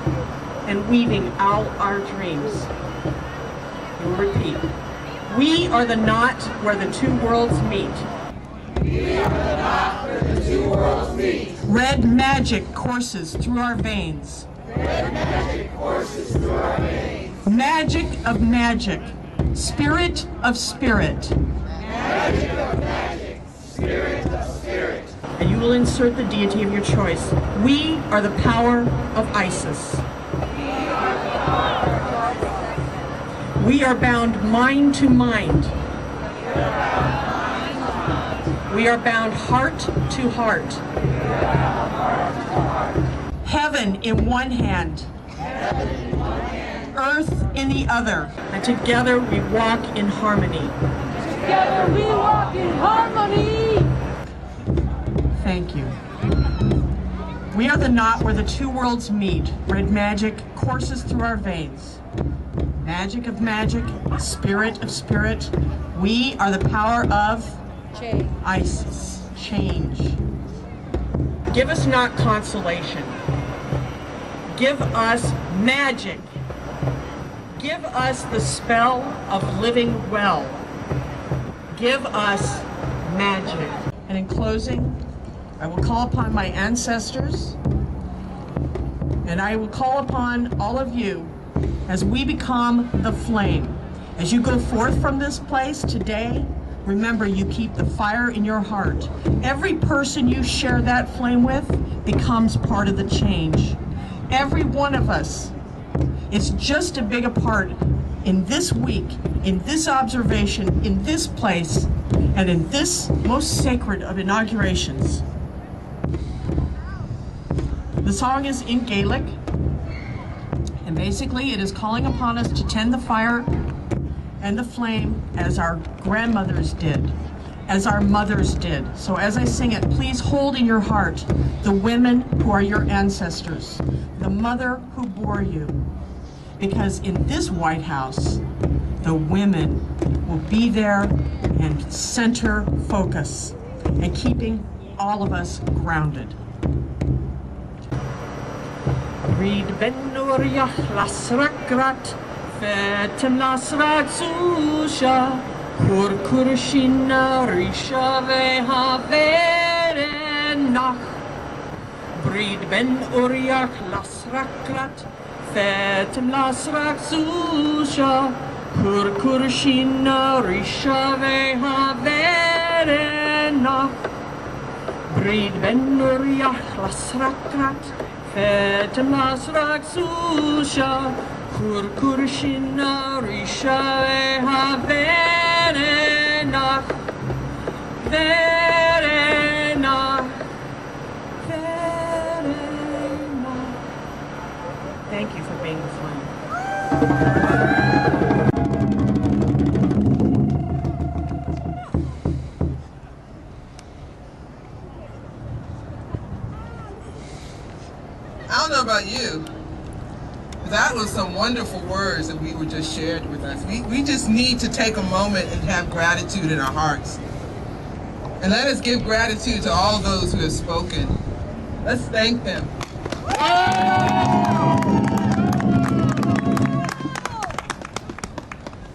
and weaving all our dreams. You will repeat. We are the knot where the two worlds meet. We are the knot where the two worlds meet. Red magic courses through our veins. Red magic courses through our veins. Magic of magic, spirit of spirit. Magic of magic, spirit of spirit. And you will insert the deity of your choice. We are the power of Isis. We are bound mind to mind. We are bound heart to heart. Heaven in one hand. Earth in the other. And together we walk in harmony. Together we walk in harmony. Thank you. We are the knot where the two worlds meet. Red magic courses through our veins. Magic of magic, spirit of spirit. We are the power of change. Isis. Change. Give us not consolation. Give us magic. Give us the spell of living well. Give us magic. And in closing, I will call upon my ancestors, and I will call upon all of you as we become the flame. As you go forth from this place today, remember you keep the fire in your heart. Every person you share that flame with becomes part of the change. Every one of us is just as big a part in this week, in this observation, in this place, and in this most sacred of inaugurations. The song is in Gaelic, and basically it is calling upon us to tend the fire and the flame as our grandmothers did, as our mothers did. So as I sing it, please hold in your heart the women who are your ancestors, the mother who bore you, because in this White House, the women will be there and center focus and keeping all of us grounded. Brid ben orjach las rakrat, fetem las ratsusha, kur kurshina risha vehaverenach. Brid ben orjach las rakrat, fetem las ratsusha, kur kurshina risha vehaverenach. Brid ben orjach las rakrat, fetem las ratsusha, kur kurshina risha vehaverenach. Verenach. Verenach. Thank you for being with me. I don't know about you, but that was some wonderful words that we were just shared with us. We just need to take a moment and have gratitude in our hearts. And let us give gratitude to all those who have spoken. Let's thank them.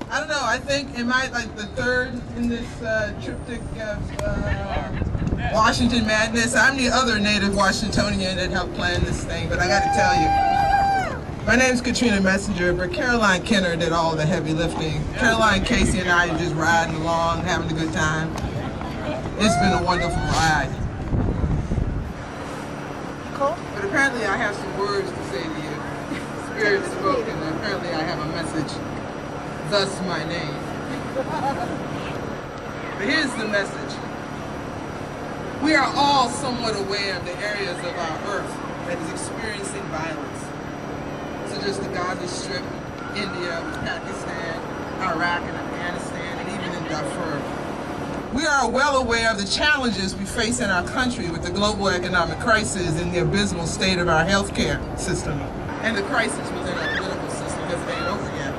I don't know, I think, am I like the third in this triptych of Washington Madness? I'm the other native Washingtonian that helped plan this thing, but I gotta tell you, my name's Katrina Messenger, but Caroline Kenner did all the heavy lifting. Caroline Casey and I are just riding along, having a good time. It's been a wonderful ride. Cool. But apparently I have some words to say to you. Spirit spoke, and apparently I have a message. Thus my name. But here's the message. We are all somewhat aware of the areas of our earth that is experiencing violence, such as the Gaza Strip, India, Pakistan, Iraq, and Afghanistan, and even in Darfur. We are well aware of the challenges we face in our country with the global economic crisis and the abysmal state of our healthcare system, and the crisis within our political system, because it ain't over yet.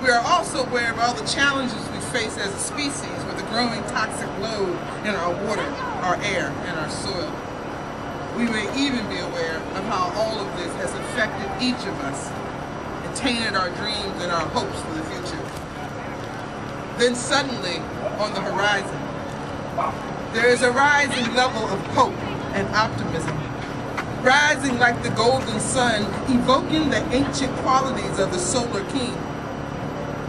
We are also aware of all the challenges we face as a species with the growing toxic load in our water, our air, and our soil. We may even be aware of how all of this has affected each of us and tainted our dreams and our hopes for the future. Then suddenly, on the horizon, there is a rising level of hope and optimism, rising like the golden sun, evoking the ancient qualities of the solar king.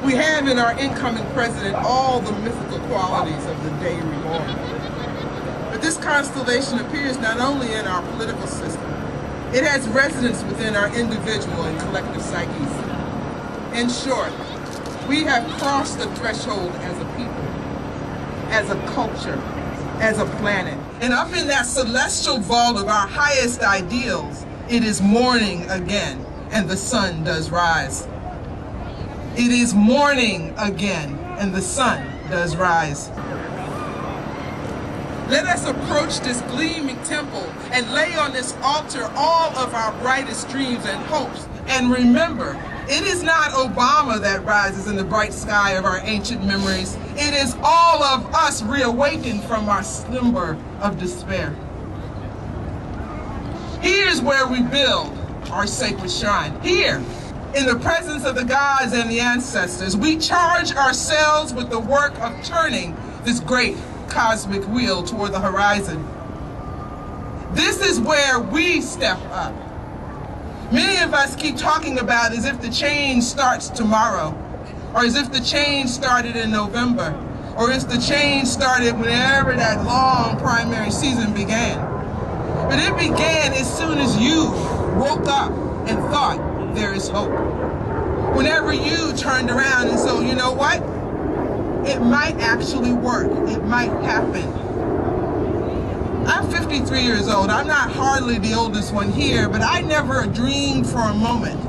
We have in our incoming president all the mythical qualities of the day reborn. But this constellation appears not only in our political system, it has resonance within our individual and collective psyches. In short, we have crossed the threshold as a people, as a culture, as a planet. And up in that celestial vault of our highest ideals, it is morning again, and the sun does rise. It is morning again, and the sun does rise. Let us approach this gleaming temple and lay on this altar all of our brightest dreams and hopes. And remember, it is not Obama that rises in the bright sky of our ancient memories. It is all of us reawakened from our slumber of despair. Here's where we build our sacred shrine. Here, in the presence of the gods and the ancestors, we charge ourselves with the work of turning this great cosmic wheel toward the horizon. This is where we step up. Many of us keep talking about as if the change starts tomorrow, or as if the change started in November, or as the change started whenever that long primary season began. But it began as soon as you woke up and thought there is hope. Whenever you turned around and said, you know what? It might actually work. It might happen. I'm 53 years old. I'm not hardly the oldest one here, but I never dreamed for a moment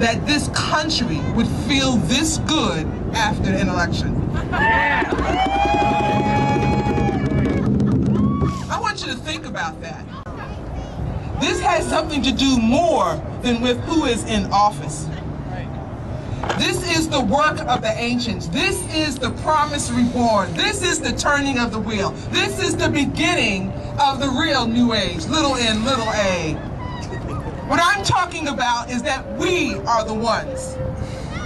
that this country would feel this good after an election. I want you to think about that. This has something to do more than with who is in office. This is the work of the ancients. This is the promise reborn. This is the turning of the wheel. This is the beginning of the real new age, little n, little a. What I'm talking about is that we are the ones.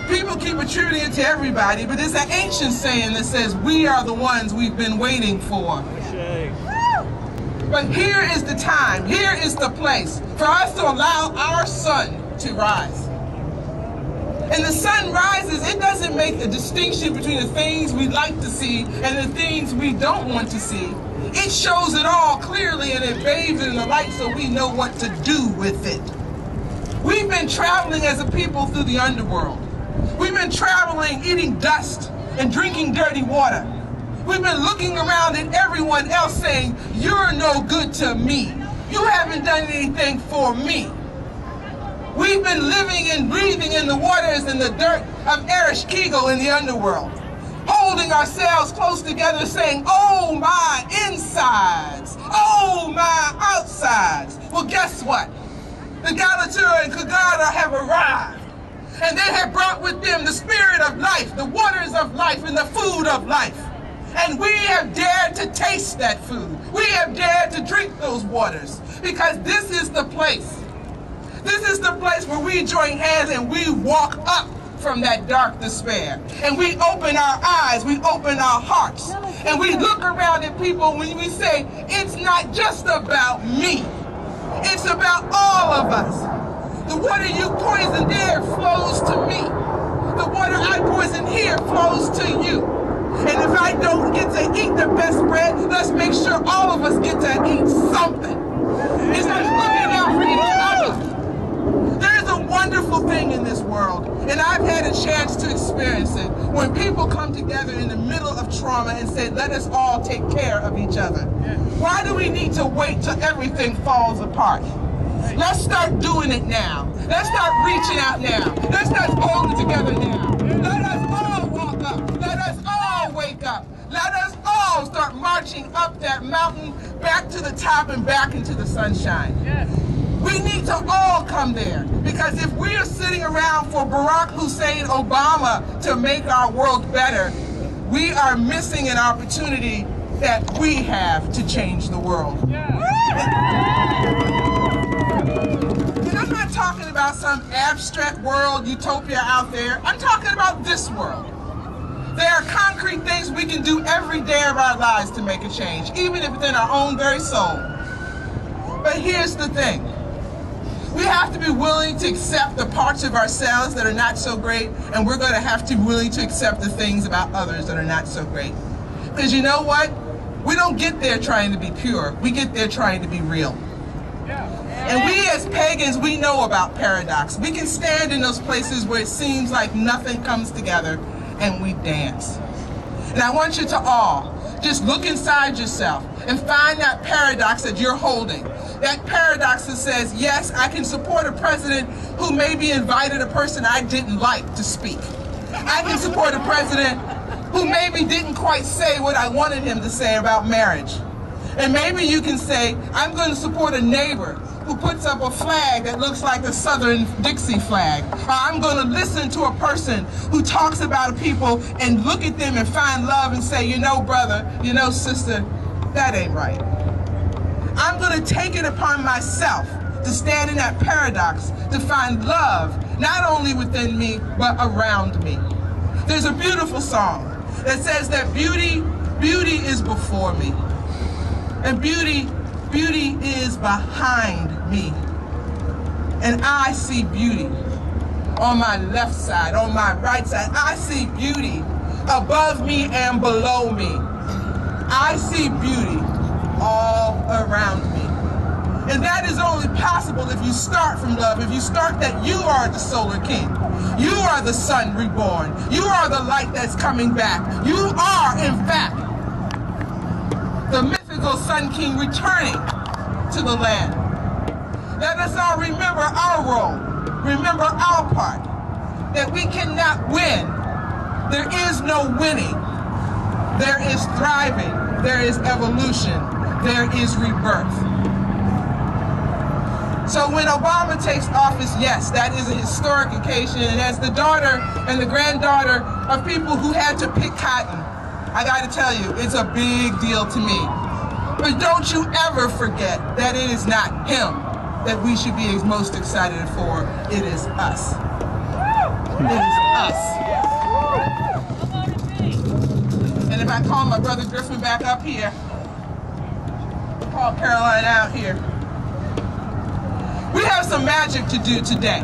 People keep attributing it to everybody, but there's an ancient saying that says we are the ones we've been waiting for. But here is the time, here is the place for us to allow our sun to rise. And the sun rises, it doesn't make a distinction between the things we'd like to see and the things we don't want to see. It shows it all clearly and it bathes in the light so we know what to do with it. We've been traveling as a people through the underworld. We've been traveling, eating dust and drinking dirty water. We've been looking around at everyone else saying, you're no good to me. You haven't done anything for me. We've been living and breathing in the waters and the dirt of Erish Kegel in the underworld, holding ourselves close together saying, oh my insides, oh my outsides. Well, guess what? The Galatura and Kagada have arrived, and they have brought with them the spirit of life, the waters of life, and the food of life. And we have dared to taste that food. We have dared to drink those waters, because this is the place. This is the place where we join hands and we walk up from that dark despair. And we open our eyes, we open our hearts, and we look around at people when we say, it's not just about me. It's about all of us. The water you poison there flows to me. The water I poison here flows to you. And if I don't get to eat the best bread, let's make sure all of us get to eat something. It's like looking out for each other. There is a wonderful thing in this world, and I've had a chance to experience it, when people come together in the middle of trauma and say, let us all take care of each other. Why do we need to wait till everything falls apart? Let's start doing it now. Let's start reaching out now. Let's start holding together now. Let us all walk up. Let us all wake up. Let us all start marching up that mountain, back to the top and back into the sunshine. Yes. We need to all come there, because if we are sitting around for Barack Hussein Obama to make our world better, we are missing an opportunity that we have to change the world. Yeah. And I'm not talking about some abstract world utopia out there. I'm talking about this world. There are concrete things we can do every day of our lives to make a change, even if it's in our own very soul. But here's the thing. We have to be willing to accept the parts of ourselves that are not so great, and we're going to have to be willing to accept the things about others that are not so great. Because you know what? We don't get there trying to be pure. We get there trying to be real. And we as pagans, we know about paradox. We can stand in those places where it seems like nothing comes together, and we dance. And I want you to all just look inside yourself and find that paradox that you're holding. That paradox that says, yes, I can support a president who maybe invited a person I didn't like to speak. I can support a president who maybe didn't quite say what I wanted him to say about marriage. And maybe you can say, I'm going to support a neighbor who puts up a flag that looks like the Southern Dixie flag. Or I'm going to listen to a person who talks about people and look at them and find love and say, you know, brother, you know, sister, that ain't right. I'm going to take it upon myself to stand in that paradox, to find love, not only within me, but around me. There's a beautiful song that says that beauty is before me. And beauty is behind me. And I see beauty on my left side, on my right side. I see beauty above me and below me. I see beauty all around me. And that is only possible if you start from love, if you start that you are the solar king. You are the sun reborn. You are the light that's coming back. You are, in fact, the mythical Sun King returning to the land. Let us all remember our role, remember our part, that we cannot win. There is no winning. There is thriving. There is evolution. There is rebirth. So when Obama takes office, yes, that is a historic occasion. And as the daughter and the granddaughter of people who had to pick cotton, I got to tell you, it's a big deal to me. But don't you ever forget that it is not him. that we should be most excited for. It is us. It is us. And if I call my brother Griffin back up here, call Caroline out here. We have some magic to do today.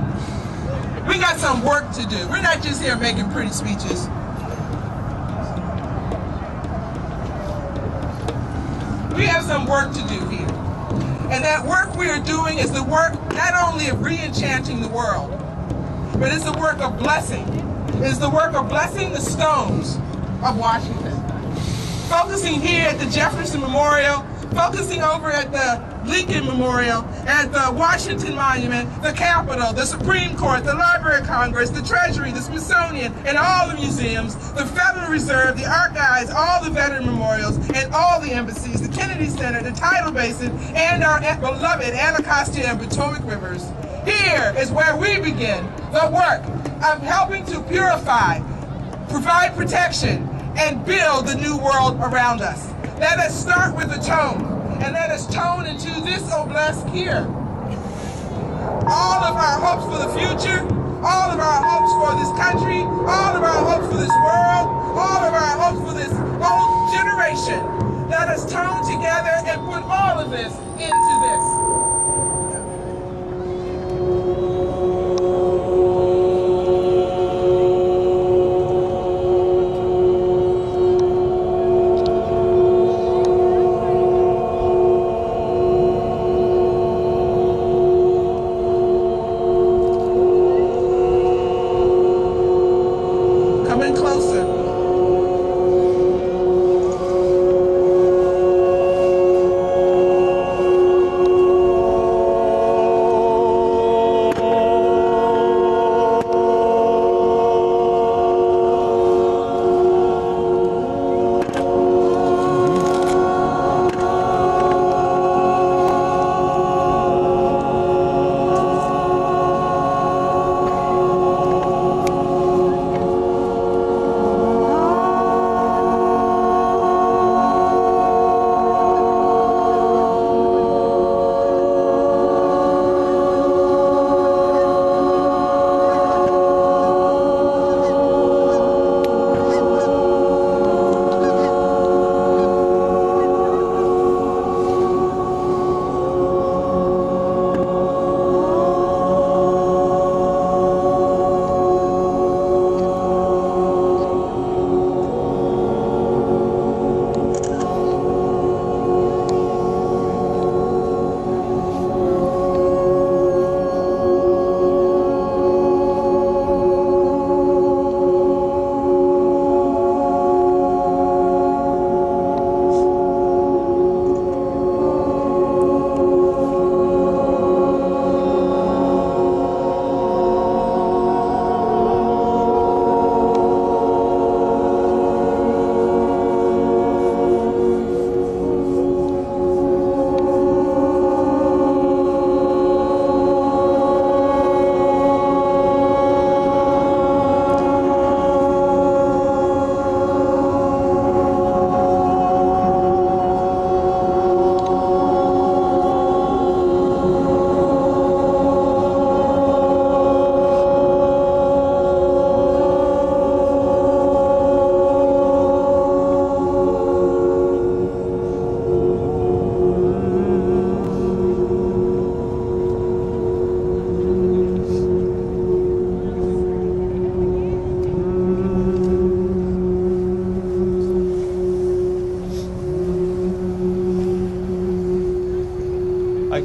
We got some work to do. We're not just here making pretty speeches. We have some work to do here. And that work we are doing is the work not only of re-enchanting the world, but it's the work of blessing. It's the work of blessing the stones of Washington. Focusing here at the Jefferson Memorial, focusing over at the Lincoln Memorial, at the Washington Monument, the Capitol, the Supreme Court, the Library of Congress, the Treasury, the Smithsonian, and all the museums, the Federal Reserve, the archives, all the veteran memorials, and all the embassies, the Kennedy Center, the Tidal Basin, and our beloved Anacostia and Potomac rivers. Here is where we begin the work of helping to purify, provide protection, and build the new world around us. Let us start with a tone, and let us tone into this oblast here. All of our hopes for the future, all of our hopes for this country, all of our hopes for this world, all of our hopes for this whole generation. Let us tone together and put all of this into this.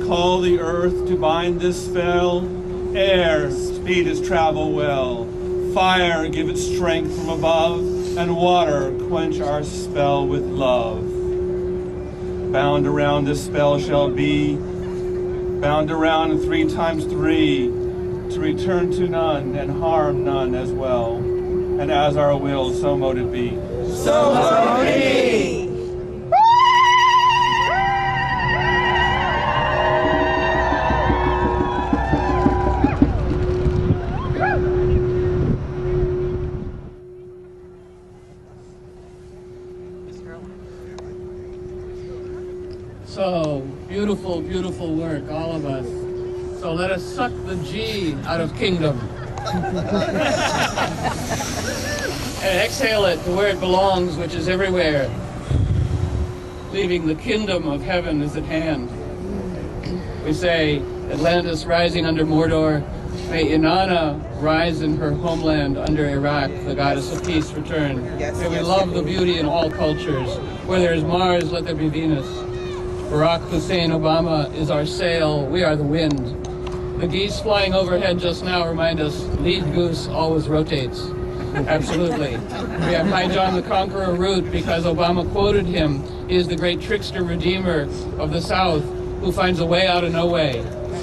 Call the earth to bind this spell. Air, speed its travel well. Fire, give it strength from above. And water, quench our spell with love. Bound around this spell shall be, bound around 3 times 3, to return to none and harm none as well. And as our will, so mote it be. So mote it be! So, beautiful, beautiful work, all of us. So let us suck the G out of kingdom. And exhale it to where it belongs, which is everywhere. Leaving the kingdom of heaven is at hand. We say, Atlantis rising under Mordor. May Inanna rise in her homeland under Iraq, the goddess of peace return. May we love the beauty in all cultures. Where there is Mars, let there be Venus. Barack Hussein Obama is our sail, we are the wind. The geese flying overhead just now remind us, lead goose always rotates. Absolutely. We have High John the Conqueror route because Obama quoted him. He is the great trickster redeemer of the South who finds a way out of no way.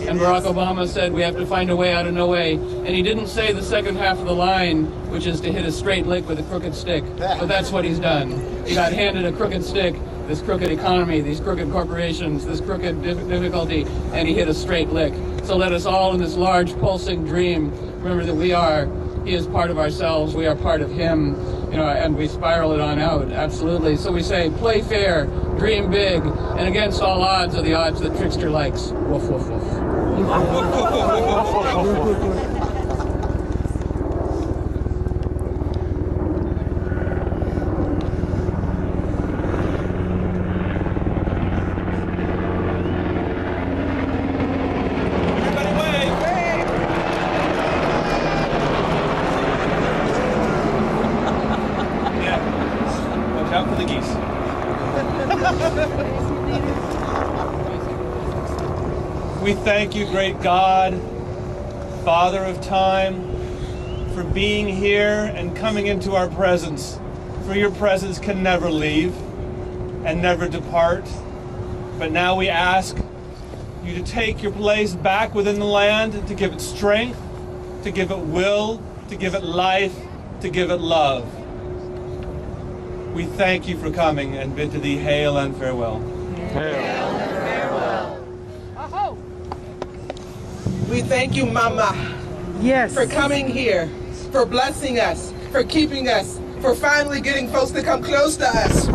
And Barack Obama said we have to find a way out of no way. And he didn't say the second half of the line, which is to hit a straight lick with a crooked stick. But that's what he's done. He got handed a crooked stick, this crooked economy, these crooked corporations, this crooked difficulty, and he hit a straight lick. So let us all in this large pulsing dream remember that he is part of ourselves, we are part of him, and we spiral it on out, absolutely. So we say, play fair, dream big, and against all odds are the odds that Trickster likes. Woof, woof, woof. Out for the geese. We thank you, great God, Father of time, for being here and coming into our presence. For your presence can never leave and never depart. But now we ask you to take your place back within the land, to give it strength, to give it will, to give it life, to give it love. We thank you for coming and bid to thee hail and farewell. Hail and farewell. We thank you, Mama. Yes. For coming here, for blessing us, for keeping us, for finally getting folks to come close to us.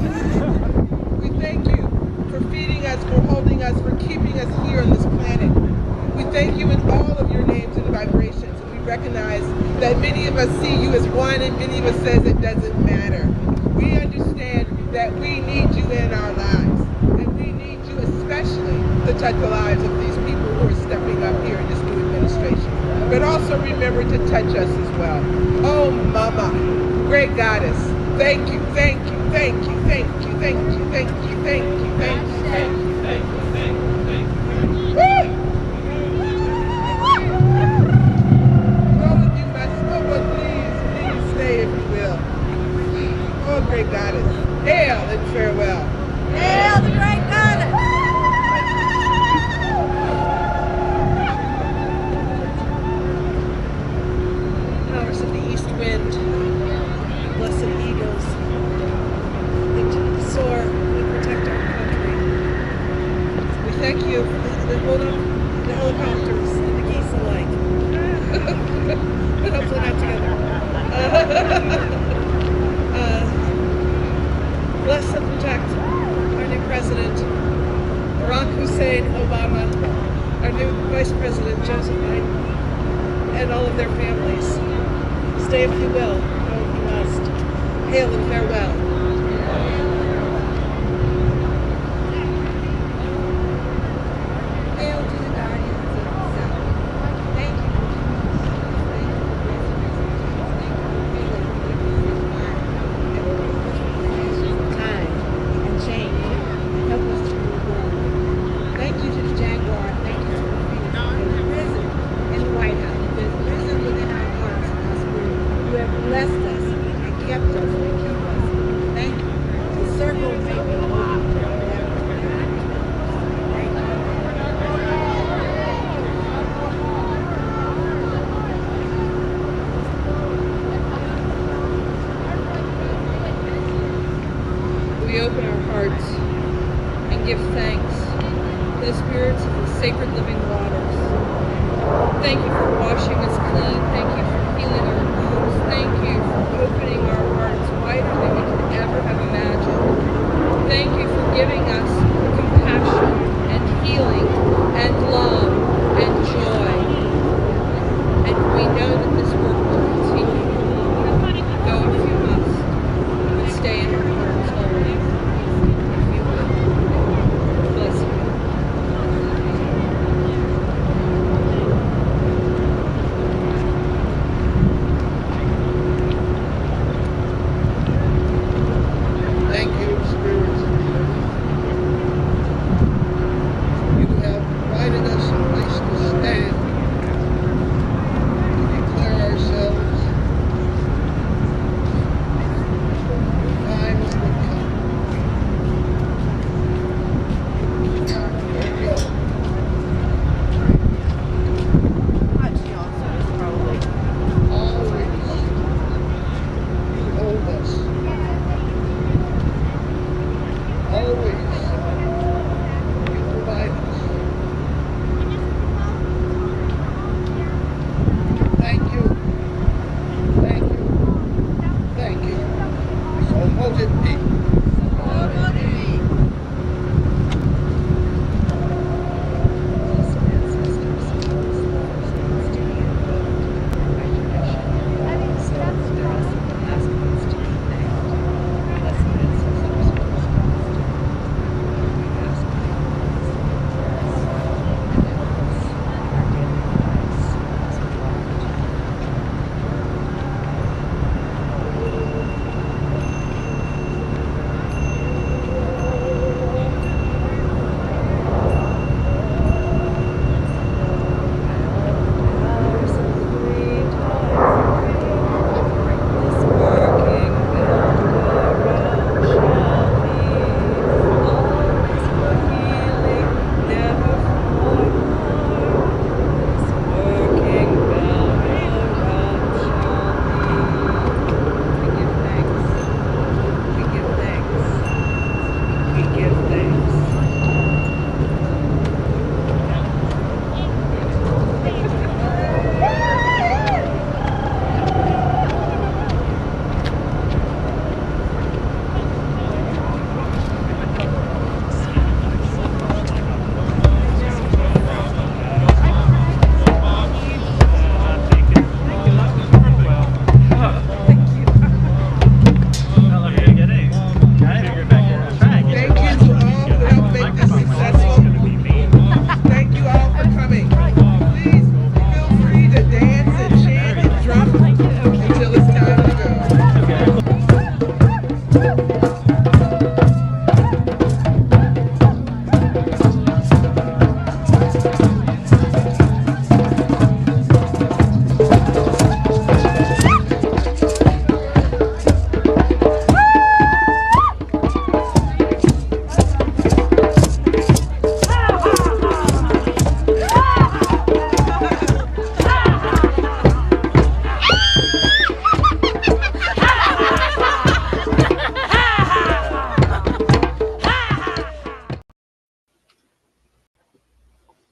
We thank you for feeding us, for holding us, for keeping us here on this planet. We thank you in all of your names and vibrations. And we recognize that many of us see you as one and many of us says it doesn't matter. We understand that we need you in our lives, and we need you especially to touch the lives of these people who are stepping up here in this new administration. But also remember to touch us as well. Oh, Mama, great goddess, thank you, thank you, thank you, thank you, thank you, thank you, thank you, thank you, thank you, thank you, thank you, thank you. Woo! All of you must go, but please stay if you will. Oh, great goddess, hail and farewell. Hail the great goddess. Powers of the east wind, blessed eagles, they soar and protect our country. We thank you for the hold up the helicopters and the geese alike. But hopefully not together. Bless and protect our new president, Barack Hussein Obama, our new vice president, Joseph Biden, and all of their families. Stay if you will, go if you must. Hail and farewell. Hail to the guardians of the South. Thank you for time and change. Help us to move on. Thank you to the Jaguar. Thank you to the freedom who have risen in the White House, who has risen within our hearts and our spirit, who have blessed us and kept us and keep us. Thank you. The circle may be open forever. Thank you. We open our hearts and give thanks to the spirits of the sacred living waters. Thank you for washing us clean. Thank you for healing our wounds. Thank you for opening our hearts wider than we could ever have imagined. Thank you for giving us compassion and healing and love and joy.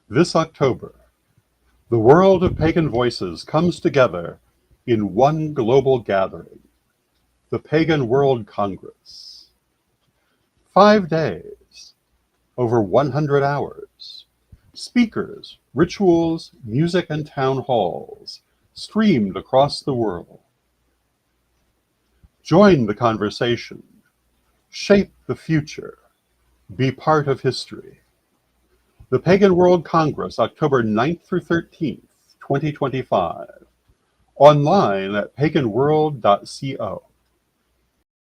This October, the world of pagan voices comes together in one global gathering, the Pagan World Congress. 5 days, over 100 hours, speakers, rituals, music, and town halls streamed across the world. Join the conversation, shape the future, be part of history. The Pagan World Congress, October 9th through 13th, 2025. Online at paganworld.co.